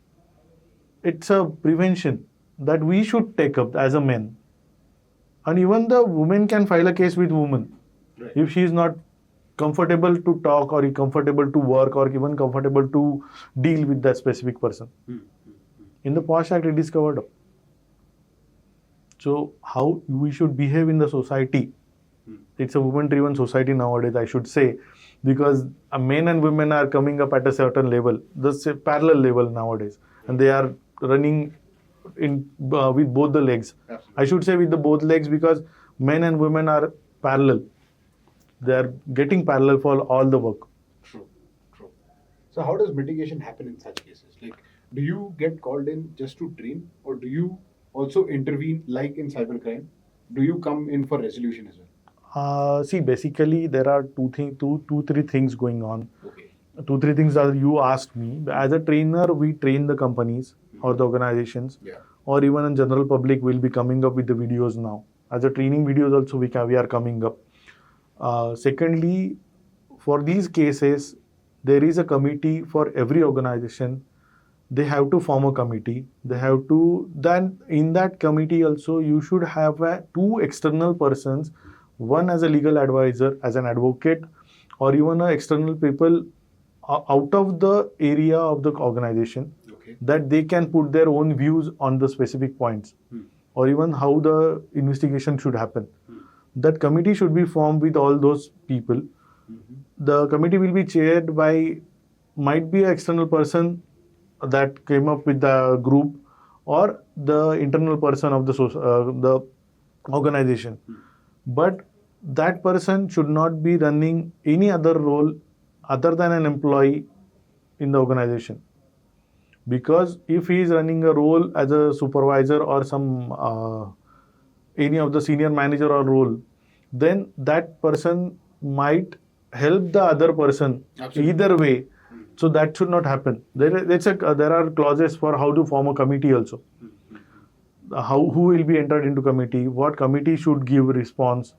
[SPEAKER 2] it's a prevention that we should take up as a man. And even the woman can file a case with woman.
[SPEAKER 3] Right.
[SPEAKER 2] If she is not comfortable to talk or comfortable to work or even comfortable to deal with that specific person. In the Posh Act, it is covered up. So how we should behave in the society? It's a woman-driven society nowadays, I should say, because men and women are coming up at a certain level, the parallel level nowadays, and they are running in with both the legs.
[SPEAKER 3] Absolutely.
[SPEAKER 2] I should say with the both legs because men and women are parallel. They are getting parallel for all the work.
[SPEAKER 3] True. So how does mitigation happen in such cases? Like, do you get called in just to train, or do you also intervene like in cybercrime? Do you come in for resolution as well?
[SPEAKER 2] See, basically there are three things going on.
[SPEAKER 3] Okay.
[SPEAKER 2] 2-3 things that you asked me. As a trainer, we train the companies or the organizations,
[SPEAKER 3] Yeah.
[SPEAKER 2] or even in general public will be coming up with the videos now. As a training videos also we are coming up. Secondly, for these cases, there is a committee for every organization. They have to form a committee. They have to, then in that committee also you should have two external persons, one as a legal advisor, as an advocate, or even external people out of the area of the organization,
[SPEAKER 3] Okay.
[SPEAKER 2] that they can put their own views on the specific points or even how the investigation should happen. That committee should be formed with all those people. The committee will be chaired by, might be an external person that came up with the group or the internal person of the organization. But that person should not be running any other role other than an employee in the organization. Because if he is running a role as a supervisor or some any of the senior manager or role, then that person might help the other person.
[SPEAKER 3] Absolutely.
[SPEAKER 2] Either way. So that should not happen. There are clauses for how to form a committee also. Who will be entered into committee, what committee should give response,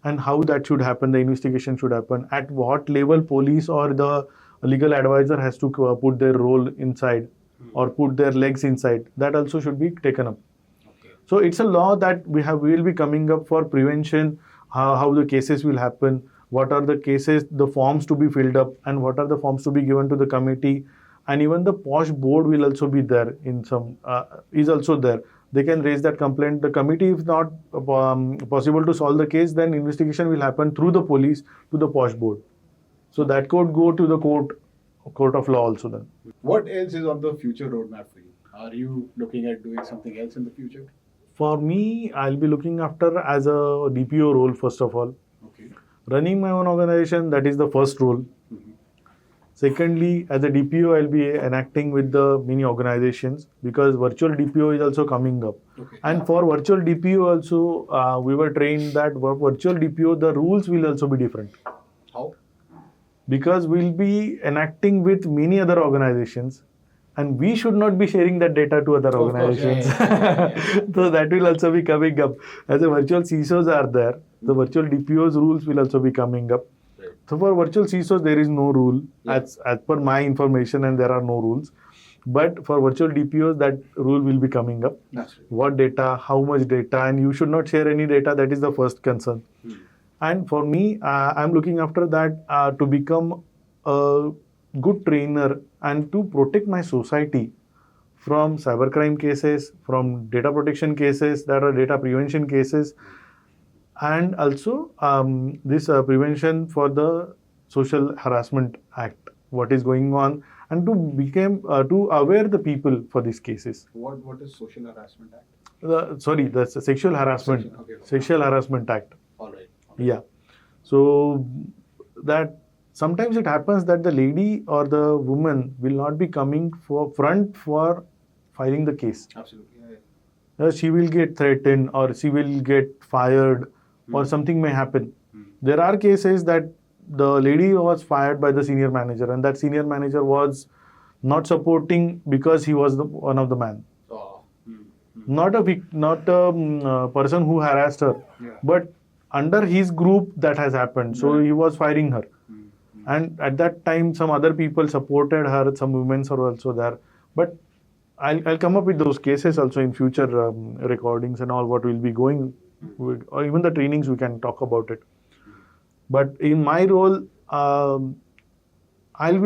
[SPEAKER 2] and how that should happen, the investigation should happen, at what level police or the legal advisor has to put their role inside or put their legs inside. That also should be taken up.
[SPEAKER 3] Okay.
[SPEAKER 2] So it's a law that we will be coming up for prevention, how the cases will happen, what are the cases, the forms to be filled up, and what are the forms to be given to the committee. And even the Posh board will also be there in some, is also there. They can raise that complaint. The committee, if not possible to solve the case, then investigation will happen through the police to the Posh board. So that could go to the court of law also then.
[SPEAKER 3] What else is on the future roadmap for you? Are you looking at doing something else in the future?
[SPEAKER 2] For me, I'll be looking after as a DPO role first of all.
[SPEAKER 3] Okay.
[SPEAKER 2] Running my own organization, that is the first role. Secondly, as a DPO, I'll be enacting with the many organizations because virtual DPO is also coming up.
[SPEAKER 3] Okay.
[SPEAKER 2] And for virtual DPO also, we were trained that for virtual DPO, the rules will also be different.
[SPEAKER 3] How?
[SPEAKER 2] Because we'll be enacting with many other organizations and we should not be sharing that data to other
[SPEAKER 3] Of course,
[SPEAKER 2] organizations.
[SPEAKER 3] yeah.
[SPEAKER 2] So that will also be coming up. As a virtual CISOs are there, the virtual DPOs rules will also be coming up.
[SPEAKER 3] Right.
[SPEAKER 2] So for virtual CISOs, there is no rule
[SPEAKER 3] Yeah.
[SPEAKER 2] as per my information, and there are no rules. But for virtual DPOs, that rule will be coming up.
[SPEAKER 3] That's right.
[SPEAKER 2] What data, how much data, and you should not share any data. That is the first concern. And for me, I'm looking after that to become a good trainer and to protect my society from cybercrime cases, from data protection cases, that are data prevention cases, and also this prevention for the Social Harassment Act, what is going on, and to become to aware the people for these cases.
[SPEAKER 3] What is Social Harassment Act?
[SPEAKER 2] The Sexual Harassment,
[SPEAKER 3] Okay.
[SPEAKER 2] Sexual Harassment Act.
[SPEAKER 3] All right.
[SPEAKER 2] Yeah. So that sometimes it happens that the lady or the woman will not be coming for front for filing the case.
[SPEAKER 3] Absolutely. Yeah, yeah.
[SPEAKER 2] She will get threatened or she will get fired or something may happen. There are cases that the lady was fired by the senior manager and that senior manager was not supporting because he was one of the man.
[SPEAKER 3] Oh.
[SPEAKER 2] Not a person who harassed her,
[SPEAKER 3] Yeah.
[SPEAKER 2] but under his group that has happened. So he was firing her. And at that time, some other people supported her. Some women are also there. But I'll come up with those cases also in future recordings and all what will be going with, or even the trainings we can talk about it. But in my role, I'll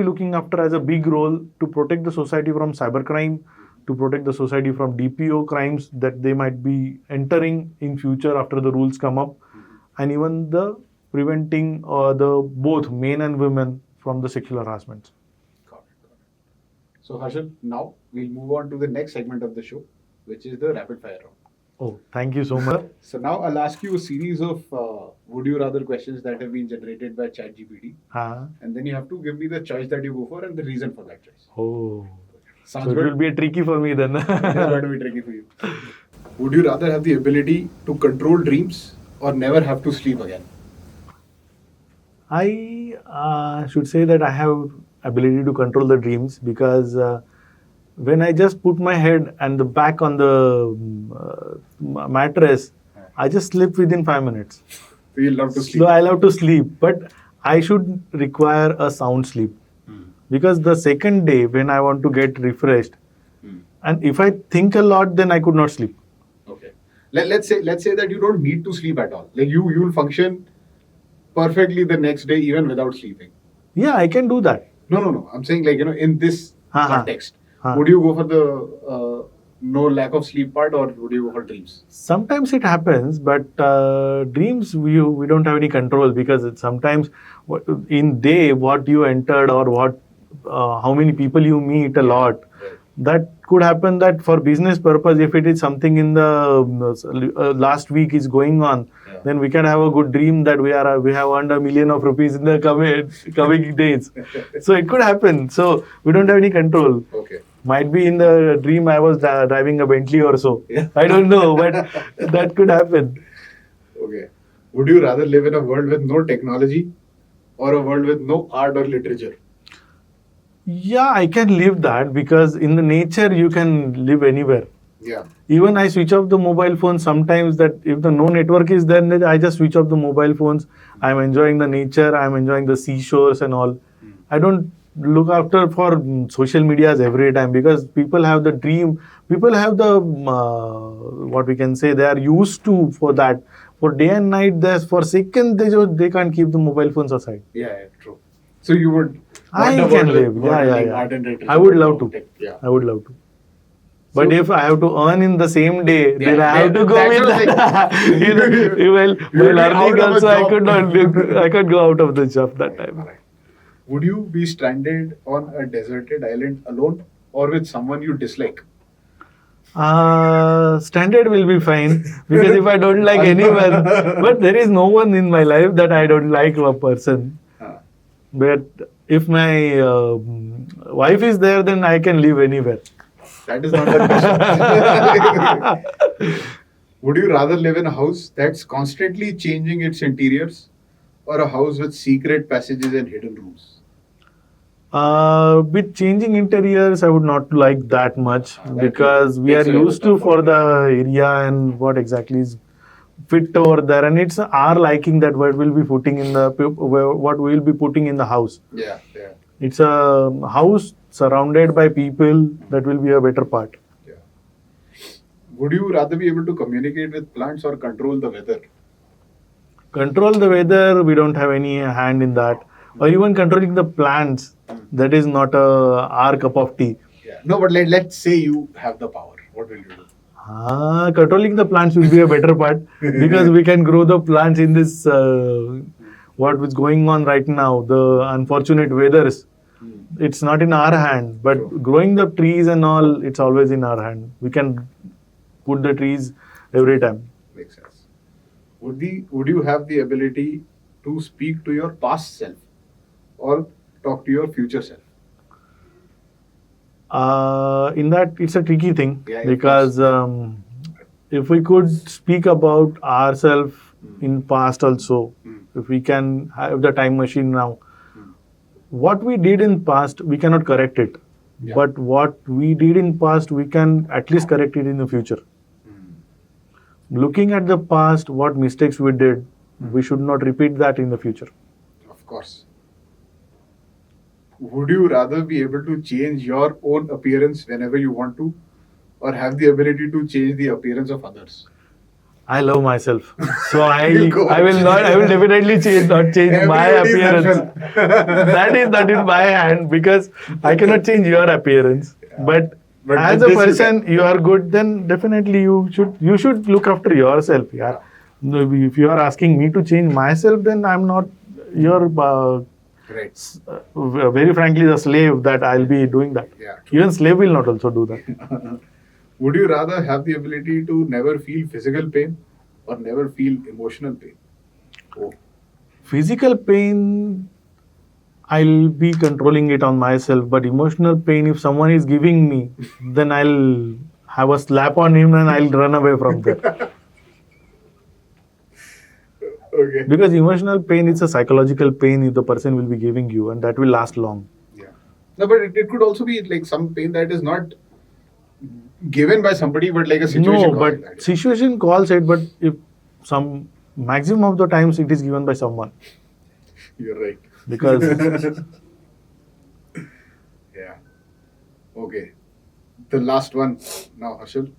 [SPEAKER 2] be looking after as a big role to protect the society from cybercrime, to protect the society from DPO crimes that they might be entering in future after the rules come up, and even the preventing the both men and women from the sexual harassment.
[SPEAKER 3] Got it. So Harshal, now we'll move on to the next segment of the show, which is the rapid fire round.
[SPEAKER 2] Oh, thank you so much.
[SPEAKER 3] So now I'll ask you a series of would you rather questions that have been generated by ChatGPT, and then you have to give me the choice that you go for and the reason for that choice.
[SPEAKER 2] Oh,
[SPEAKER 3] Sounds
[SPEAKER 2] so it
[SPEAKER 3] good?
[SPEAKER 2] will be tricky for me then.
[SPEAKER 3] It's going to be tricky for you. Would you rather have the ability to control dreams or never have to sleep again?
[SPEAKER 2] I should say that I have ability to control the dreams because when I just put my head and the back on the mattress, I just sleep within 5 minutes.
[SPEAKER 3] So you love to sleep.
[SPEAKER 2] So I love to sleep, but I should require a sound sleep because the second day when I want to get refreshed, and if I think a lot, then I could not sleep.
[SPEAKER 3] Okay. Let's say that you don't need to sleep at all. Like you'll function perfectly the next day even without sleeping.
[SPEAKER 2] Yeah, I can do that.
[SPEAKER 3] No. I'm saying in this context,
[SPEAKER 2] Uh-huh.
[SPEAKER 3] would you go for the no lack of sleep part or would you go for dreams?
[SPEAKER 2] Sometimes it happens, but dreams we don't have any control because it's sometimes in day what you entered or what how many people you meet a lot.
[SPEAKER 3] Right.
[SPEAKER 2] That could happen that for business purpose, if it is something in the last week is going on, then we can have a good dream that we have earned $1 million in the coming days. So it could happen. So we don't have any control.
[SPEAKER 3] Okay.
[SPEAKER 2] Might be in the dream I was driving a Bentley or so.
[SPEAKER 3] Yeah.
[SPEAKER 2] I don't know, but that could happen.
[SPEAKER 3] Okay. Would you rather live in a world with no technology or a world with no art or literature?
[SPEAKER 2] Yeah, I can live that because in the nature you can live anywhere.
[SPEAKER 3] Yeah.
[SPEAKER 2] Even I switch off the mobile phone sometimes that if the no network is there, then I just switch off the mobile phones. I'm enjoying the nature, I'm enjoying the seashores and all. I don't look after for social medias every time because people have the dream, people have the what we can say they are used to for that. For day and night, there's for second they can't keep the mobile phones aside.
[SPEAKER 3] Yeah, true. So you would
[SPEAKER 2] I
[SPEAKER 3] want a
[SPEAKER 2] can
[SPEAKER 3] world
[SPEAKER 2] live.
[SPEAKER 3] with
[SPEAKER 2] Yeah.
[SPEAKER 3] art and literature.
[SPEAKER 2] I would love to.
[SPEAKER 3] Yeah.
[SPEAKER 2] I would love to. But
[SPEAKER 3] So-
[SPEAKER 2] if I have to earn in the same day, then I have to go
[SPEAKER 3] that's
[SPEAKER 2] with
[SPEAKER 3] what I'm
[SPEAKER 2] that. While
[SPEAKER 3] be out
[SPEAKER 2] learning
[SPEAKER 3] of a
[SPEAKER 2] also, I
[SPEAKER 3] job.
[SPEAKER 2] could not. I could go out of the job that time.
[SPEAKER 3] Alright. Would you be stranded on a deserted island alone or with someone you dislike?
[SPEAKER 2] Standard will be fine because if I don't like anyone, but there is no one in my life that I don't like a person. But if my wife is there, then I can live anywhere.
[SPEAKER 3] That is not the question. Would you rather live in a house that's constantly changing its interiors or a house with secret passages and hidden rooms?
[SPEAKER 2] With changing interiors, I would not like that much
[SPEAKER 3] That
[SPEAKER 2] because we are
[SPEAKER 3] takes away the
[SPEAKER 2] used to for
[SPEAKER 3] comfort.
[SPEAKER 2] the area and what exactly is fit over there, and it's our liking that what we'll be putting in the what we'll be putting in the house.
[SPEAKER 3] Yeah.
[SPEAKER 2] It's a house surrounded by people that will be a better part.
[SPEAKER 3] Yeah. Would you rather be able to communicate with plants or control the weather?
[SPEAKER 2] Control the weather, we don't have any hand in that, or even controlling the plants. That is not our cup of tea.
[SPEAKER 3] Yeah. No, but let's say you have the power. What will you do?
[SPEAKER 2] Controlling the plants will be a better part because we can grow the plants in this what is going on right now, the unfortunate weathers. It's not in our hand, but
[SPEAKER 3] True.
[SPEAKER 2] growing the trees and all, it's always in our hand. We can put the trees every time.
[SPEAKER 3] Makes sense. would you have the ability to speak to your past self or talk to your future self?
[SPEAKER 2] In that, it's a tricky thing
[SPEAKER 3] Yeah, of
[SPEAKER 2] because if we could speak about ourselves in past also, if we can have the time machine now, what we did in past we cannot correct it,
[SPEAKER 3] Yeah.
[SPEAKER 2] but what we did in past we can at least correct it in the future. Looking at the past, what mistakes we did, we should not repeat that in the future.
[SPEAKER 3] Of course. Would you rather be able to change your own appearance whenever you want to, or have the ability to change the appearance of others?
[SPEAKER 2] I love myself, so
[SPEAKER 3] You go.
[SPEAKER 2] I will not. I will definitely not change my
[SPEAKER 3] Everybody's
[SPEAKER 2] appearance.
[SPEAKER 3] Harshal.
[SPEAKER 2] that is my hand because I cannot change your appearance. But
[SPEAKER 3] But
[SPEAKER 2] as
[SPEAKER 3] with
[SPEAKER 2] a
[SPEAKER 3] this you
[SPEAKER 2] person,
[SPEAKER 3] can.
[SPEAKER 2] you are good. Then definitely you should look after yourself. Yeah. No, if you are asking me to change myself, then I'm not your.
[SPEAKER 3] Right.
[SPEAKER 2] Very frankly, the slave that I'll be doing that.
[SPEAKER 3] Yeah.
[SPEAKER 2] Even slave will not also do that.
[SPEAKER 3] Would you rather have the ability to never feel physical pain or never feel emotional pain? Oh.
[SPEAKER 2] Physical pain, I'll be controlling it on myself, but emotional pain, if someone is giving me, then I'll have a slap on him and I'll run away from there.
[SPEAKER 3] Okay.
[SPEAKER 2] Because emotional pain is a psychological pain the person will be giving you, and that will last long.
[SPEAKER 3] Yeah. No, but it could also be like some pain that is not given by somebody, but like a situation.
[SPEAKER 2] No,
[SPEAKER 3] causing
[SPEAKER 2] but
[SPEAKER 3] that.
[SPEAKER 2] situation calls it, but if some maximum of the times it is given by someone.
[SPEAKER 3] You're right.
[SPEAKER 2] Because
[SPEAKER 3] yeah. Okay. The last one now, Harshal.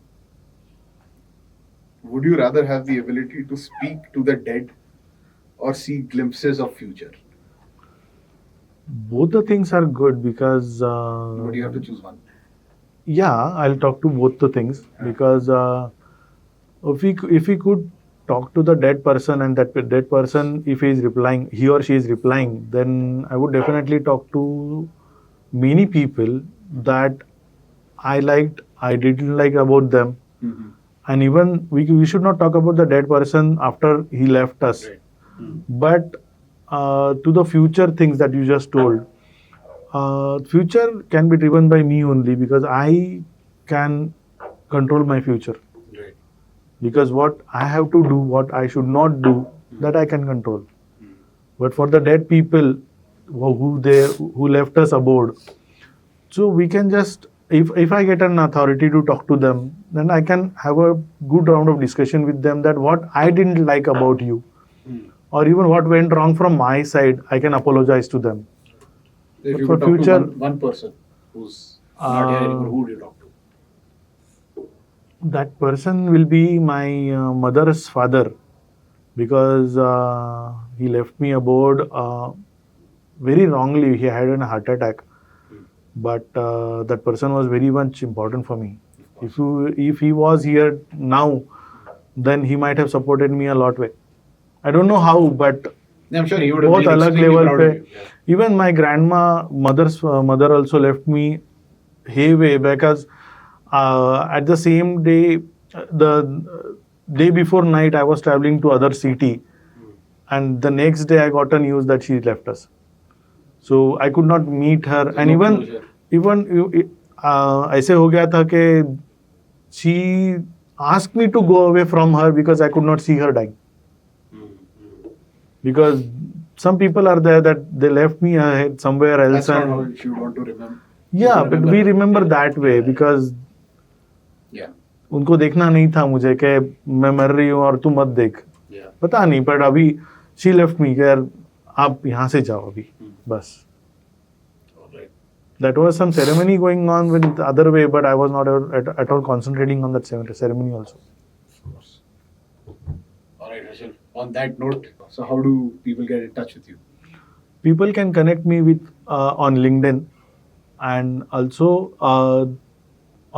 [SPEAKER 3] Would you rather have the ability to speak to the dead or see glimpses of future?
[SPEAKER 2] both the things are good because
[SPEAKER 3] But you have to choose one.
[SPEAKER 2] yeah, I'll talk to both the things because if we could talk to the dead person and that dead person, if he is replying, he or she is replying, then I would definitely talk to many people that I liked, I didn't like about them, and even we should not talk about the dead person after he left us,
[SPEAKER 3] Right.
[SPEAKER 2] but to the future things that you just told. Future can be driven by me only because I can control my future.
[SPEAKER 3] Right.
[SPEAKER 2] Because what I have to do, what I should not do, that I can control. But for the dead people who left us aboard, so we can just if I get an authority to talk to them, then I can have a good round of discussion with them that what I didn't like about you, or even what went wrong from my side, I can apologize to them.
[SPEAKER 3] If you
[SPEAKER 2] For
[SPEAKER 3] could talk
[SPEAKER 2] future-
[SPEAKER 3] to one person who's not here anymore, who would you talk to?
[SPEAKER 2] That person will be my mother's father because he left me aboard very wrongly. He had a heart attack, but that person was very much important for me. If he was here now, then he might have supported me a lot way. I don't know how, but
[SPEAKER 3] I'm sure he would have
[SPEAKER 2] both
[SPEAKER 3] been
[SPEAKER 2] alag
[SPEAKER 3] extremely
[SPEAKER 2] level
[SPEAKER 3] proud
[SPEAKER 2] pe.
[SPEAKER 3] of you. Yeah.
[SPEAKER 2] Even my mother's mother also left me hayway because at the same day, the day before night, I was traveling to other city, and the next day I got a news that she left us. So I could not meet her,
[SPEAKER 3] There's
[SPEAKER 2] and
[SPEAKER 3] no
[SPEAKER 2] even
[SPEAKER 3] closure.
[SPEAKER 2] even ऐसे हो गया था कि she asked me to go away from her because I could not see her dying. Because some people are there that they left me ahead somewhere else.
[SPEAKER 3] That's not
[SPEAKER 2] and
[SPEAKER 3] how you would want to remember.
[SPEAKER 2] yeah, but we remember
[SPEAKER 3] Yeah.
[SPEAKER 2] that way because
[SPEAKER 3] Yeah.
[SPEAKER 2] उनको देखना नहीं था मुझे कि मैं मर रही हूँ और तू मत देख.
[SPEAKER 3] Yeah.
[SPEAKER 2] पता नहीं, पर अभी she left me कि यार आप यहाँ से जाओ अभी बस.
[SPEAKER 3] All right.
[SPEAKER 2] That was some ceremony going on with the other way, but I was not at all concentrating on that ceremony also.
[SPEAKER 3] Of course. All right, Harshal. On that note, so how do people get in touch with you?
[SPEAKER 2] People can connect me with on LinkedIn and also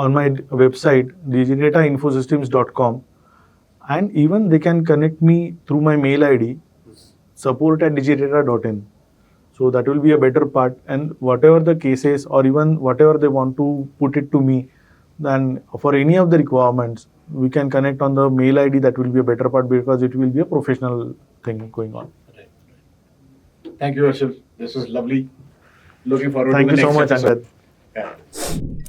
[SPEAKER 2] on my website digidatainfosystems.com, and even they can connect me through my mail ID support@digidata.in. So that will be a better part, and whatever the cases or even whatever they want to put it to me, then for any of the requirements, we can connect on the mail ID. That will be a better part because it will be a professional thing going on.
[SPEAKER 3] Right. Thank you, Harshal. This was lovely. Looking forward
[SPEAKER 2] Thank
[SPEAKER 3] to
[SPEAKER 2] you
[SPEAKER 3] the
[SPEAKER 2] so
[SPEAKER 3] next
[SPEAKER 2] much,
[SPEAKER 3] episode.
[SPEAKER 2] Angad.
[SPEAKER 3] Yeah.